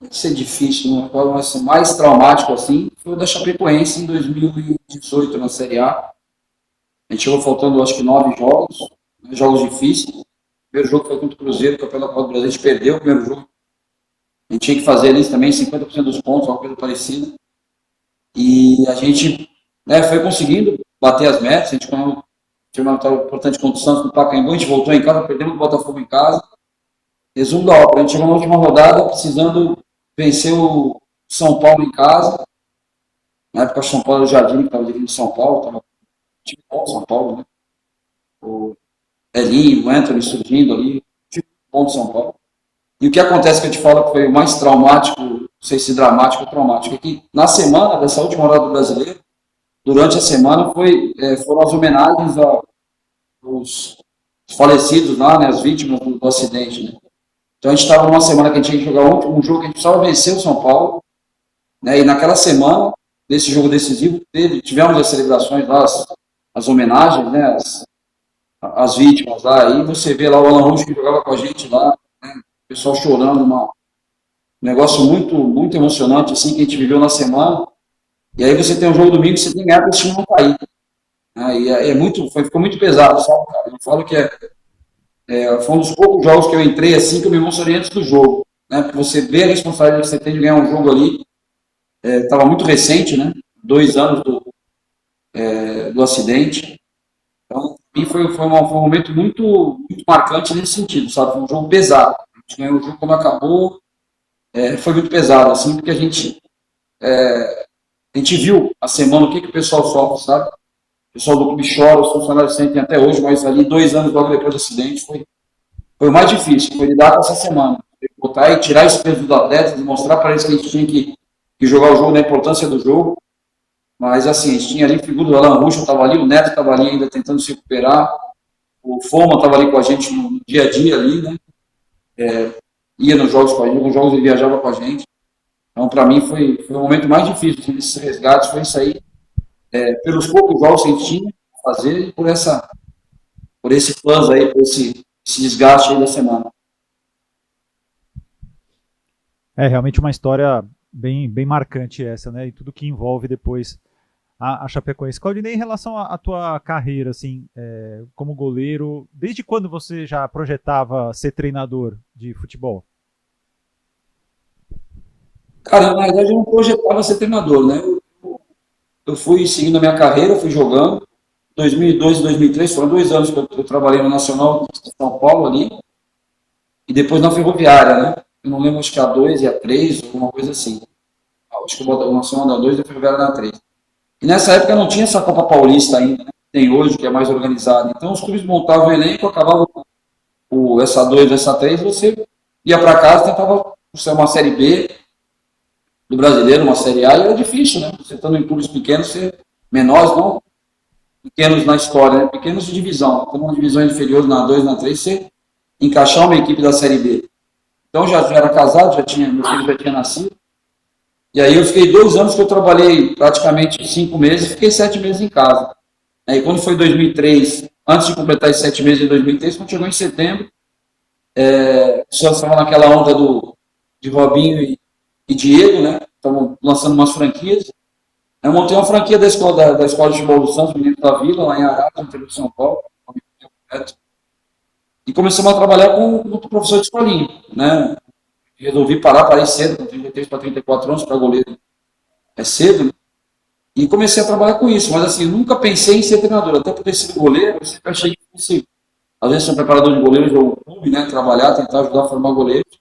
ser difícil, uma forma assim, mais traumático assim, foi o da Chapecoense em 2018 na Série A. A gente chegou faltando, acho que 9 jogos, né, jogos difíceis. O primeiro jogo foi contra o Cruzeiro, que pela Copa do Brasil, a gente perdeu o primeiro jogo. A gente tinha que fazer ali também 50% dos pontos, alguma coisa parecida. E a gente foi conseguindo bater as metas. A gente teve uma vitória importante contra o Santos no Pacaembu, a gente voltou em casa, perdemos o Botafogo em casa. Resumo da obra, a gente chegou na última rodada precisando vencer o São Paulo em casa. Na época o São Paulo era o Jardim, que estava dirigindo São Paulo, estava time bom São Paulo, né? O Elinho, o Anthony surgindo ali, time bom de São Paulo. E o que acontece que eu te falo que foi o mais traumático, não sei se dramático ou traumático, é que na semana dessa última rodada do Brasileiro, durante a semana foram as homenagens aos falecidos lá, né, as vítimas do acidente, né? Então a gente estava numa semana que a gente tinha que jogar um jogo que a gente precisava vencer o São Paulo, né? E naquela semana, nesse jogo decisivo, tivemos as celebrações lá, as homenagens, né? As vítimas lá, e você vê lá o Alan Rusch que jogava com a gente lá, né? O pessoal chorando, um negócio muito, muito emocionante assim que a gente viveu na semana. E aí você tem um jogo domingo, você tem que ganhar para esse time não cair. E ficou muito pesado, sabe, cara? Eu falo que foi um dos poucos jogos que eu entrei assim que eu me emocionei antes do jogo, né? Porque você vê a responsabilidade que você tem de ganhar um jogo ali, estava muito recente, né? 2 anos do acidente. Então, para mim foi um momento muito, muito marcante nesse sentido, sabe? Foi um jogo pesado. A gente ganhou o jogo como acabou, foi muito pesado, assim, porque a gente viu a semana o que o pessoal sofre, sabe? O pessoal do clube chora, os funcionários sentem até hoje, mas ali 2 anos logo depois do acidente foi o mais difícil, foi lidar com essa semana. Botar e tirar esse peso dos atletas, mostrar para eles que a gente tinha que jogar o jogo, da importância do jogo. Mas assim, a gente tinha ali figura do Alan Ruschel, estava ali, o Neto estava ali ainda tentando se recuperar, o Foma estava ali com a gente no dia a dia ali, né? Ia nos jogos com a gente, nos jogos ele viajava com a gente. Então, para mim, foi o momento mais difícil assim, desses resgates, foi isso aí, pelos poucos jogos que a gente tinha que fazer e por esse plus aí, por esse desgaste aí da semana. É realmente uma história bem marcante essa, né? E tudo que envolve depois a Chapecoense. Claudinei, em relação à tua carreira, assim, como goleiro, desde quando você já projetava ser treinador de futebol? Cara, na verdade, eu não projetava ser treinador, né? Eu fui seguindo a minha carreira, fui jogando. 2002 e 2003 foram 2 anos que eu trabalhei no Nacional de São Paulo ali, e depois na Ferroviária, né? Eu não lembro, acho que a 2 e a 3, alguma coisa assim. Acho que o Nacional da 2 e a Ferroviária da 3. E nessa época não tinha essa Copa Paulista ainda, né? Tem hoje, que é mais organizada. Então os clubes montavam o elenco, acabavam essa 2, essa 3, você ia para casa, tentava ser uma Série B do brasileiro, uma Série A, e era difícil, né? Você estando em clubes pequenos, menores, não pequenos na história, né? Pequenos de divisão. Como uma divisão inferior na 2, na 3, você encaixar uma equipe da Série B. Então já era casado, meu filho já tinha nascido. E aí eu fiquei 2 anos que eu trabalhei praticamente 5 meses, fiquei 7 meses em casa. Aí quando foi 2003, antes de completar esses 7 meses de 2003, quando chegou em setembro, o Santos estava naquela onda de Robinho e Diego, né? Estavam lançando umas franquias. Eu montei uma franquia da escola de futebol do Santos, Menino da Vila, lá em Arara, no interior de São Paulo, e começamos a trabalhar com professor de escolinha, né? Resolvi parei cedo, com 33 para 34 anos, para goleiro é cedo, né? E comecei a trabalhar com isso, mas assim, nunca pensei em ser treinador, até por ter sido goleiro, eu sempre achei que fosse, às vezes, ser um preparador de goleiros ou um clube, né? Trabalhar, tentar ajudar a formar goleiros.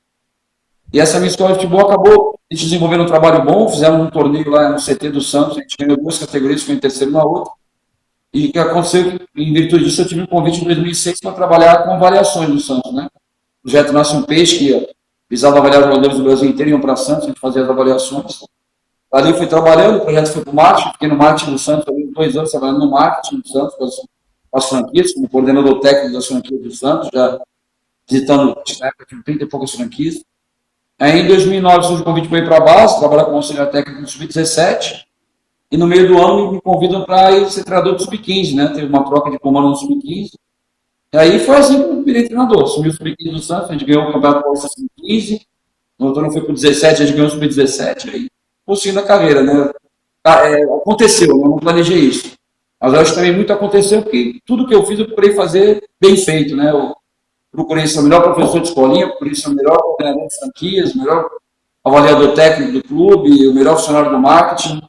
E essa minha escola de futebol acabou a gente desenvolvendo um trabalho bom, fizemos um torneio lá no CT do Santos, a gente ganhou 2 categorias, foi em terceiro na outra. E o que aconteceu, em virtude disso, eu tive um convite em 2006 para trabalhar com variações do Santos, né? O projeto Nasce um Peixe, que visava avaliar os jogadores do Brasil inteiro, iam para Santos, a gente fazia as avaliações. Ali eu fui trabalhando, o projeto foi para o marketing, fiquei no marketing do Santos, ali 2 anos trabalhando no marketing do Santos, com as franquias, como coordenador técnico das franquias do Santos, já visitando, na época tinha 30 e poucas franquias. Aí em 2009 surgiu o convite para ir para a base, trabalhar como auxiliar técnico no Sub-17, e no meio do ano me convidam para ir ser treinador do Sub-15, né? Teve uma troca de comando no Sub-15. E aí foi assim que eu virei treinador. Assumi o Sub-15 do Santos, a gente ganhou o Campeonato Paulista Sub-15, no outro ano foi para o 17, a gente ganhou o Sub-17, aí foi o fim da carreira, né? Aconteceu, eu não planejei isso. Mas eu acho que também muito aconteceu porque tudo que eu fiz eu procurei fazer bem feito, né? Eu procurei ser o melhor professor de escolinha, procurei ser o melhor coordenador de franquias, o melhor avaliador técnico do clube, o melhor funcionário do marketing.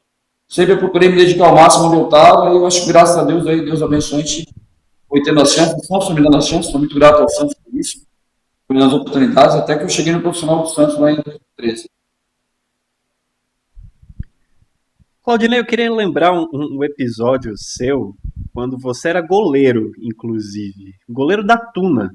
Sempre eu procurei me dedicar ao máximo onde eu estava, e eu acho que graças a Deus, aí, Deus abençoe, a gente foi tendo as chances, o Santos foi me dando as chances, estou muito grato ao Santos por isso, foi me dando as oportunidades, até que eu cheguei no profissional do Santos lá em 2013. Claudinei, eu queria lembrar um episódio seu, quando você era goleiro, inclusive. Goleiro da Tuna.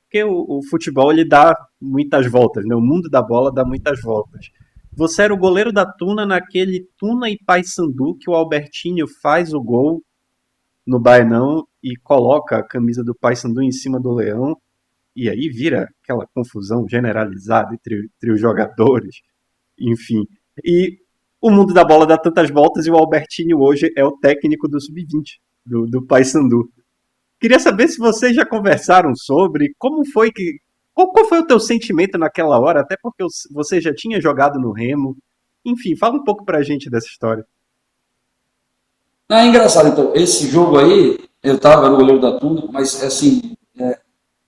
Porque o futebol, ele dá muitas voltas, né? O mundo da bola dá muitas voltas. Você era o goleiro da Tuna naquele Tuna e Paysandu que o Albertinho faz o gol no Baenão e coloca a camisa do Paysandu em cima do Leão. E aí vira aquela confusão generalizada entre os jogadores. Enfim. E o mundo da bola dá tantas voltas e o Albertinho hoje é o técnico do Sub-20, do Paysandu. Queria saber se vocês já conversaram sobre como foi que. Qual foi o teu sentimento naquela hora, até porque você já tinha jogado no Remo. Enfim, fala um pouco pra gente dessa história. Não, é engraçado, então, esse jogo aí, eu estava no goleiro da Tuna, mas assim, o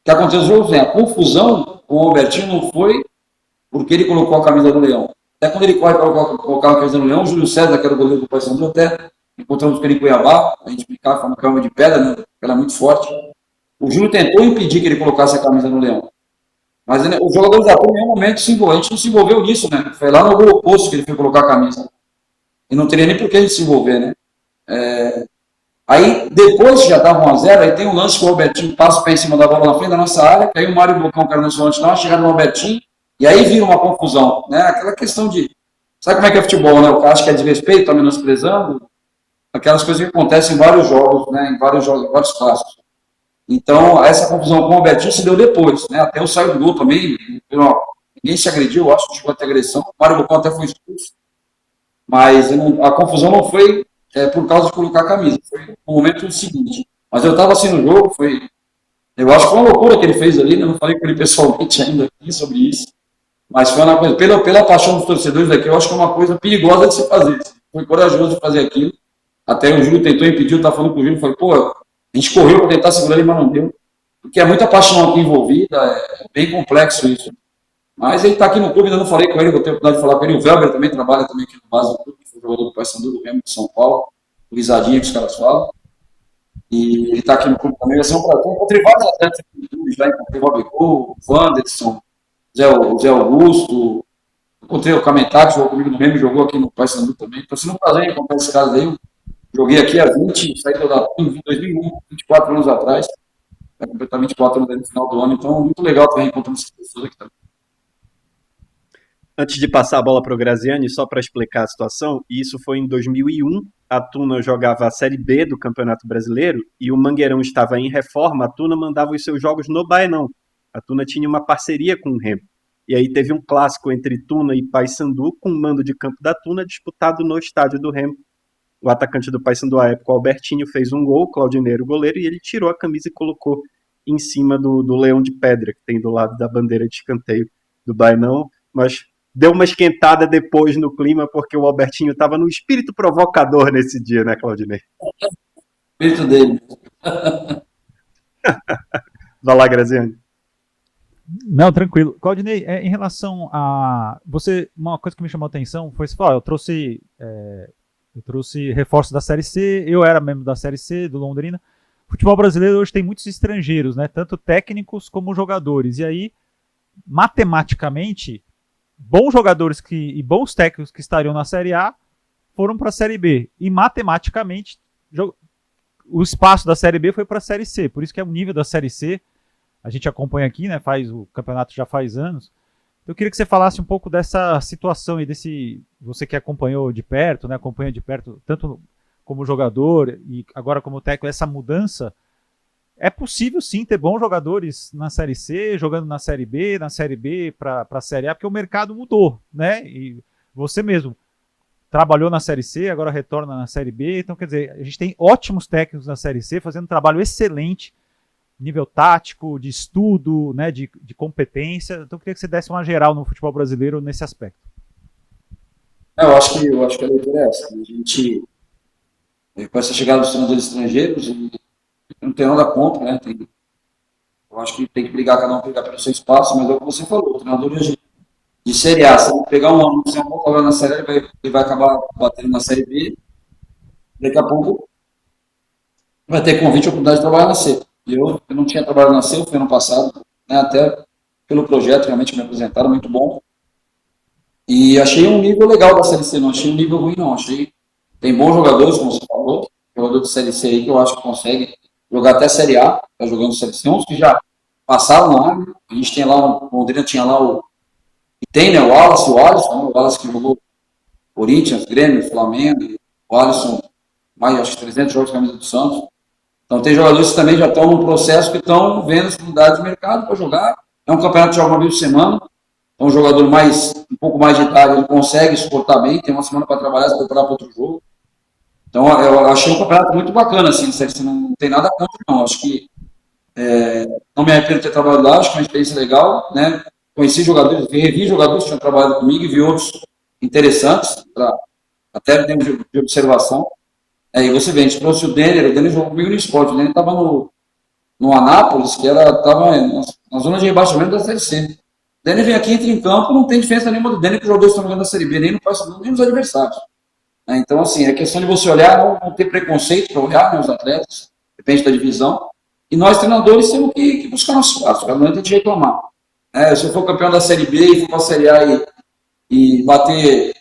que aconteceu no jogo, a confusão com o Albertinho não foi porque ele colocou a camisa do Leão. Até quando ele corre para colocar a camisa do Leão, o Júlio César, que era o goleiro do Paysandu, até encontramos com ele em Cuiabá, a gente brincava com uma cama de pedra, né? Ela é muito forte. O Júlio tentou impedir que ele colocasse a camisa no Leão. Mas né, os jogadores da turma, em nenhum momento se envolveu. A gente não se envolveu nisso, né? Foi lá no gol oposto que ele foi colocar a camisa. E não teria nem por que a gente se envolver, né? Aí, depois que já estava 1x0, aí tem um lance que o Albertinho passa o pé em cima da bola na frente da nossa área, que aí o Mário Bocão, que era nosso volante, dá uma chegada no Albertinho, e aí vira uma confusão, né? Aquela questão de... Sabe como é que é futebol, né? O cara acha que é desrespeito, tá menosprezando. Aquelas coisas que acontecem em vários jogos, né? Em vários jogos, em vários clássicos. Então, essa confusão com o Albertinho se deu depois, né? Até eu saio do gol também, ninguém se agrediu, eu acho que chegou até agressão. O Mário Bocão até foi expulso. Mas a confusão não foi por causa de colocar a camisa. Foi no momento seguinte. Mas eu estava assim no jogo, eu acho que foi uma loucura que ele fez ali, né? Eu não falei com ele pessoalmente ainda aqui sobre isso. Mas foi uma coisa, pela paixão dos torcedores daqui, eu acho que é uma coisa perigosa de se fazer. Foi corajoso de fazer aquilo. Até o Júlio tentou impedir, eu estava falando com o Júlio, falei, pô, a gente correu para tentar segurar ele, mas não deu. Porque é muita paixão aqui envolvida, é bem complexo isso. Mas ele está aqui no clube, ainda não falei com ele, vou ter a oportunidade de falar com ele. O Velber também trabalha também aqui no base do clube, que foi jogador do Paysandu, do Remo de São Paulo, o Risadinha, que os caras falam. E ele está aqui no clube também, vai ser um prazer. Encontrei vários atletas aqui no clube, já encontrei o Robegol, o Wanderson, o Zé Augusto, encontrei o Cametá, que jogou comigo no Remo, jogou aqui no Paysandu também. Está sendo um prazer encontrar esses caras aí. Joguei aqui há 20, saí da em 2001, 24 anos atrás. Vai completar 24 anos no final do ano, então muito legal também encontrando essas pessoas aqui também. Antes de passar a bola para o Graziani, só para explicar a situação, isso foi em 2001, a Tuna jogava a Série B do Campeonato Brasileiro e o Mangueirão estava em reforma, a Tuna mandava os seus jogos no Baenão. A Tuna tinha uma parceria com o Remo. E aí teve um clássico entre Tuna e Paysandu, com o mando de campo da Tuna disputado no estádio do Remo. O atacante do Paysandu à época, o Albertinho, fez um gol, o Claudineiro, o goleiro, e ele tirou a camisa e colocou em cima do leão de pedra, que tem do lado da bandeira de escanteio do Baenão, mas deu uma esquentada depois no clima, porque o Albertinho estava no espírito provocador nesse dia, né, Claudinei? Espírito dele. Vai lá, Graziani. Não, tranquilo. Claudinei, em relação a... uma coisa que me chamou a atenção foi, eu trouxe reforço da Série C, eu era membro da Série C, do Londrina. O futebol brasileiro hoje tem muitos estrangeiros, né, tanto técnicos como jogadores, e aí, matematicamente, bons jogadores e bons técnicos que estariam na Série A foram para a Série B. E matematicamente, o espaço da Série B foi para a Série C. Por isso que é o nível da Série C. A gente acompanha aqui, né? O campeonato já faz anos. Eu queria que você falasse um pouco dessa situação e você que acompanhou de perto, né? Acompanha de perto tanto como jogador e agora como técnico, essa mudança. É possível sim ter bons jogadores na Série C, jogando na Série B para a Série A, porque o mercado mudou, né? E você mesmo trabalhou na Série C, agora retorna na Série B, então quer dizer, a gente tem ótimos técnicos na Série C, fazendo um trabalho excelente, nível tático, de estudo, né, de competência, então eu queria que você desse uma geral no futebol brasileiro nesse aspecto. Eu acho que a leitura é essa, a gente, com essa chegada dos treinadores estrangeiros, não tem nada contra, né? Eu acho que tem que brigar, cada um brigar pelo seu espaço, mas é o que você falou, o treinador de Série A, se ele pegar um ano, se um pouco agora na Série A, ele vai acabar batendo na Série B, daqui a pouco vai ter convite e oportunidade de trabalhar na C. Eu não tinha trabalhado na C, eu fui ano passado, né? Até pelo projeto, realmente me apresentaram, muito bom. E achei um nível legal da Série C, não achei um nível ruim, não. Tem bons jogadores, como você falou, jogador de Série C aí que eu acho que consegue jogar até Série A, tá jogando Série C, uns que já passaram lá, né? A gente tem lá, o Londrina tinha lá e tem, né, o Wallace que jogou Corinthians, Grêmio, Flamengo, o Alisson, mais acho que 300 jogos de camisa do Santos. Então tem jogadores que também já estão no processo, que estão vendo as oportunidades de mercado para jogar. É um campeonato que joga uma vez por semana, então um jogador um pouco mais de idade, ele consegue suportar bem, tem uma semana para trabalhar, se preparar para outro jogo. Então, eu achei um campeonato muito bacana, assim, não tem nada contra, não. Acho que não me arrependo de ter trabalhado lá, acho que é uma experiência legal, né? Conheci jogadores, revi jogadores que tinham trabalhado comigo e vi outros interessantes, até de observação. E você vê, a gente trouxe o Denner jogou comigo no esporte, o Denner estava no Anápolis, que estava na zona de rebaixamento da Série C. O Denner vem aqui, entra em campo, não tem diferença nenhuma do Denner que os jogadores estão jogando na Série B, nem no Paysandu, nem nos adversários. Então, assim, é questão de você olhar, não ter preconceito para olhar, né, os atletas, depende da divisão, e nós, treinadores, temos que buscar nosso espaço, não adianta de reclamar. Se eu for campeão da Série B e for para a Série A e bater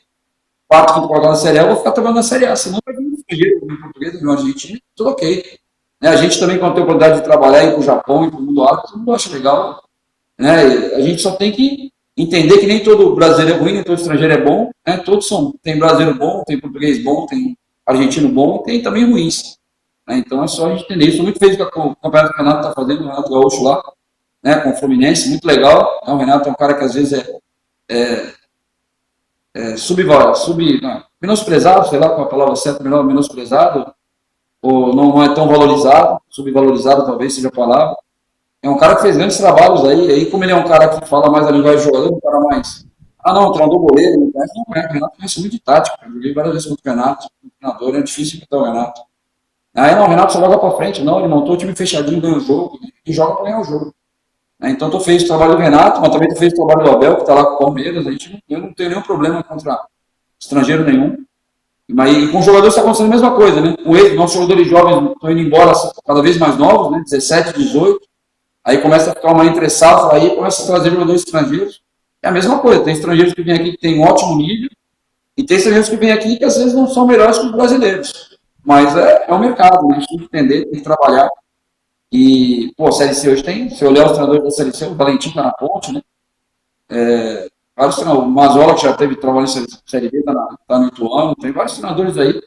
4, 5 colocados na Série A, eu vou ficar trabalhando na Série A. Senão vai vir um estrangeiro, um português, um argentino, tudo ok. A gente também, quando tem a oportunidade de trabalhar, ir para o Japão, ir para o mundo árabe, todo mundo acha legal. A gente só tem que entender que nem todo brasileiro é ruim, nem todo estrangeiro é bom. Todos são. Tem brasileiro bom, tem português bom, tem argentino bom, tem também ruins. Então é só a gente entender. Estou muito feliz com o campeonato que o Renato está fazendo, o Renato Gaúcho lá, com o Fluminense, muito legal. O Renato é um cara que às vezes menosprezado, sei lá qual a palavra certa, menosprezado, ou não é tão valorizado, subvalorizado talvez seja a palavra. É um cara que fez grandes trabalhos aí como ele é um cara que fala mais a linguagem de jogador, um cara mais... não, treinador goleiro, não conhece, o Renato conhece muito de tática, eu joguei várias vezes contra o Renato, o treinador, é difícil imitar o Renato. Não, o Renato só joga pra frente, não, ele montou o time fechadinho, ganha o jogo, e joga pra ganhar o jogo. Então tu fez o trabalho do Renato, mas também tu fez o trabalho do Abel, que tá lá com o Palmeiras, eu não tenho nenhum problema contra estrangeiro nenhum. Mas com os jogadores está acontecendo a mesma coisa, né? Com eles, nossos jogadores jovens estão indo embora cada vez mais novos, né? 17, 18. Aí começa a ficar uma entre-safra, aí começa a trazer jogadores estrangeiros. É a mesma coisa, tem estrangeiros que vêm aqui que tem um ótimo nível, e tem estrangeiros que vêm aqui que às vezes não são melhores que os brasileiros. Mas é um mercado, né? A gente tem que entender, tem que trabalhar. E, a Série C hoje tem, se eu olhar os treinadores da Série C, o Valentim está na ponte, né? Vários treinadores, o Mazola, que já teve trabalho em Série B, está no Ituano, tem vários treinadores aí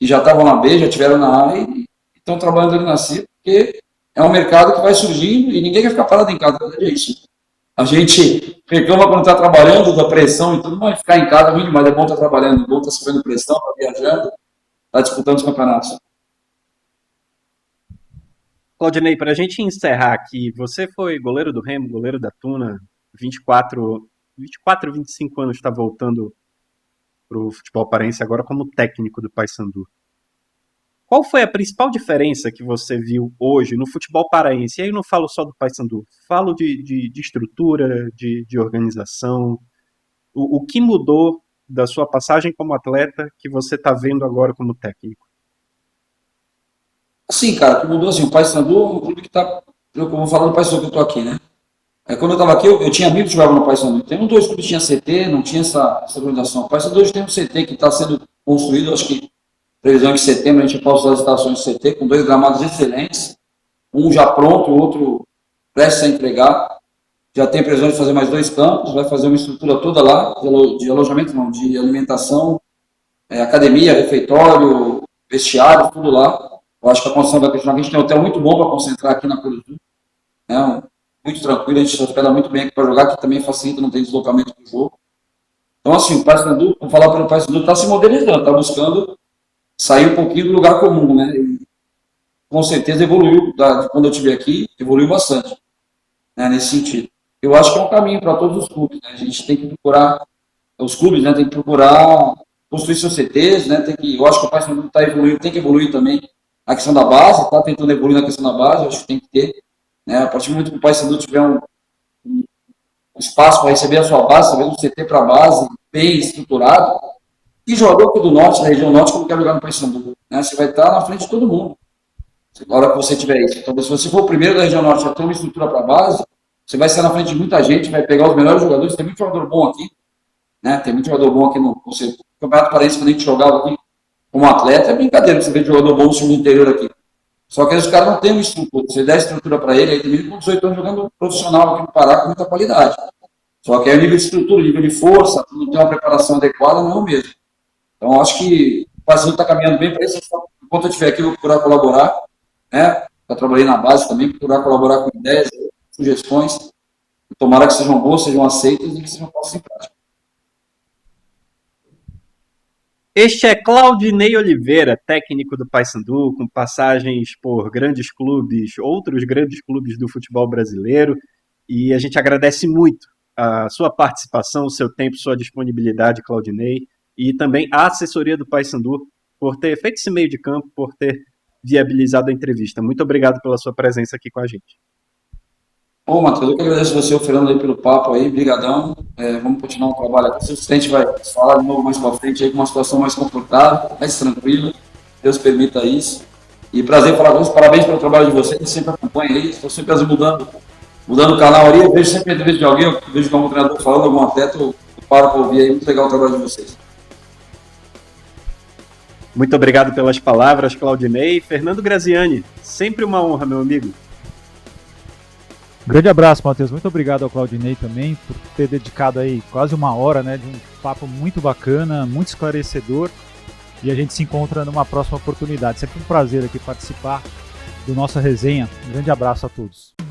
que já estavam na B, já tiveram na A e estão trabalhando ali na C, porque é um mercado que vai surgindo e ninguém quer ficar parado em casa, é isso. A gente reclama quando está trabalhando, da pressão e tudo, mas ficar em casa é muito demais, é bom estar trabalhando, é bom estar sofrendo pressão, estar viajando, estar disputando os campeonatos. Claudinei, para a gente encerrar aqui, você foi goleiro do Remo, goleiro da Tuna, 24, 25 anos está voltando para o futebol paraense agora como técnico do Paysandu. Qual foi a principal diferença que você viu hoje no futebol paraense? E aí eu não falo só do Paysandu, falo de estrutura, de organização. O que mudou da sua passagem como atleta que você está vendo agora como técnico? Assim, cara, que mudou assim, o Paysandu é um clube que tá, eu vou falar do Paysandu que eu tô aqui, né? Quando eu estava aqui, eu tinha amigos que jogavam no Paysandu. Tem um, dois clubes que tinha CT, não tinha essa organização. O Paysandu hoje tem um CT que está sendo construído, acho que previsão de setembro, a gente pode usar as estações de CT, com 2 gramados excelentes, um já pronto, o outro prestes a entregar. Já tem previsão de fazer mais 2 campos, vai fazer uma estrutura toda lá, de alojamento não, de alimentação, academia, refeitório, vestiário, tudo lá. Eu acho que a construção vai continuar. A gente tem um hotel muito bom para concentrar aqui na Cruz do Sul, né? Muito tranquilo, a gente se hospeda muito bem aqui para jogar, que também facilita, não tem deslocamento do jogo. Então, assim, o Paysandu, vamos falar pelo Paysandu, está se modernizando, está buscando sair um pouquinho do lugar comum, né? E, com certeza evoluiu, de quando eu estive aqui, evoluiu bastante, né, nesse sentido. Eu acho que é um caminho para todos os clubes, né? A gente tem que procurar, os clubes, né, tem que procurar construir seus CTs, né? Eu acho que o Paysandu está evoluindo, tem que evoluir também a questão da base, está tentando evoluir na questão da base, eu acho que tem que ter, né? A partir do momento que o Paysandu tiver um espaço para receber a sua base, saber um CT para a base, bem estruturado, e jogador aqui do Norte, da região Norte, como quer jogar no Paysandu, né? Você vai estar na frente de todo mundo, na hora que você tiver isso. Então, se você for o primeiro da região Norte, já tem uma estrutura para a base, você vai estar na frente de muita gente, vai pegar os melhores jogadores, tem muito jogador bom aqui, né? Tem muito jogador bom aqui no Campeonato Paraense, quando a gente jogava aqui como atleta, é brincadeira você ver jogador bom no time interior aqui. Só que os caras não têm uma estrutura. Você dá estrutura para ele, aí tem menino com 18 anos jogando profissional aqui no Pará com muita qualidade. Só que aí o nível de estrutura, o nível de força, não tem uma preparação adequada, não é o mesmo. Então, acho que o Paysandu está caminhando bem para isso. Enquanto eu estiver aqui, eu vou procurar colaborar, né? Eu trabalhei na base também, procurar colaborar com ideias, sugestões. Tomara que sejam boas, sejam aceitas e que sejam postas em prática. Este é Claudinei Oliveira, técnico do Paysandu, com passagens por grandes clubes, outros grandes clubes do futebol brasileiro, e a gente agradece muito a sua participação, o seu tempo, sua disponibilidade, Claudinei, e também a assessoria do Paysandu por ter feito esse meio de campo, por ter viabilizado a entrevista. Muito obrigado pela sua presença aqui com a gente. Ô, Matheus, eu que agradeço você, o Fernando, aí pelo papo aí, brigadão. Vamos continuar o trabalho aqui. Se a gente vai falar de novo mais pra frente aí com uma situação mais confortável, mais tranquila. Deus permita isso. E prazer falar com vocês, parabéns pelo trabalho de vocês, sempre acompanha aí, estou sempre mudando mudando o canal ali, eu vejo sempre a entrevista de alguém, eu vejo algum treinador falando, algum atleta, eu paro para ouvir aí, muito legal o trabalho de vocês. Muito obrigado pelas palavras, Claudinei. Fernando Graziani, sempre uma honra, meu amigo. Grande abraço, Matheus. Muito obrigado ao Claudinei também por ter dedicado aí quase uma hora, né, de um papo muito bacana, muito esclarecedor. E a gente se encontra numa próxima oportunidade. Sempre um prazer aqui participar do nossa resenha. Um grande abraço a todos.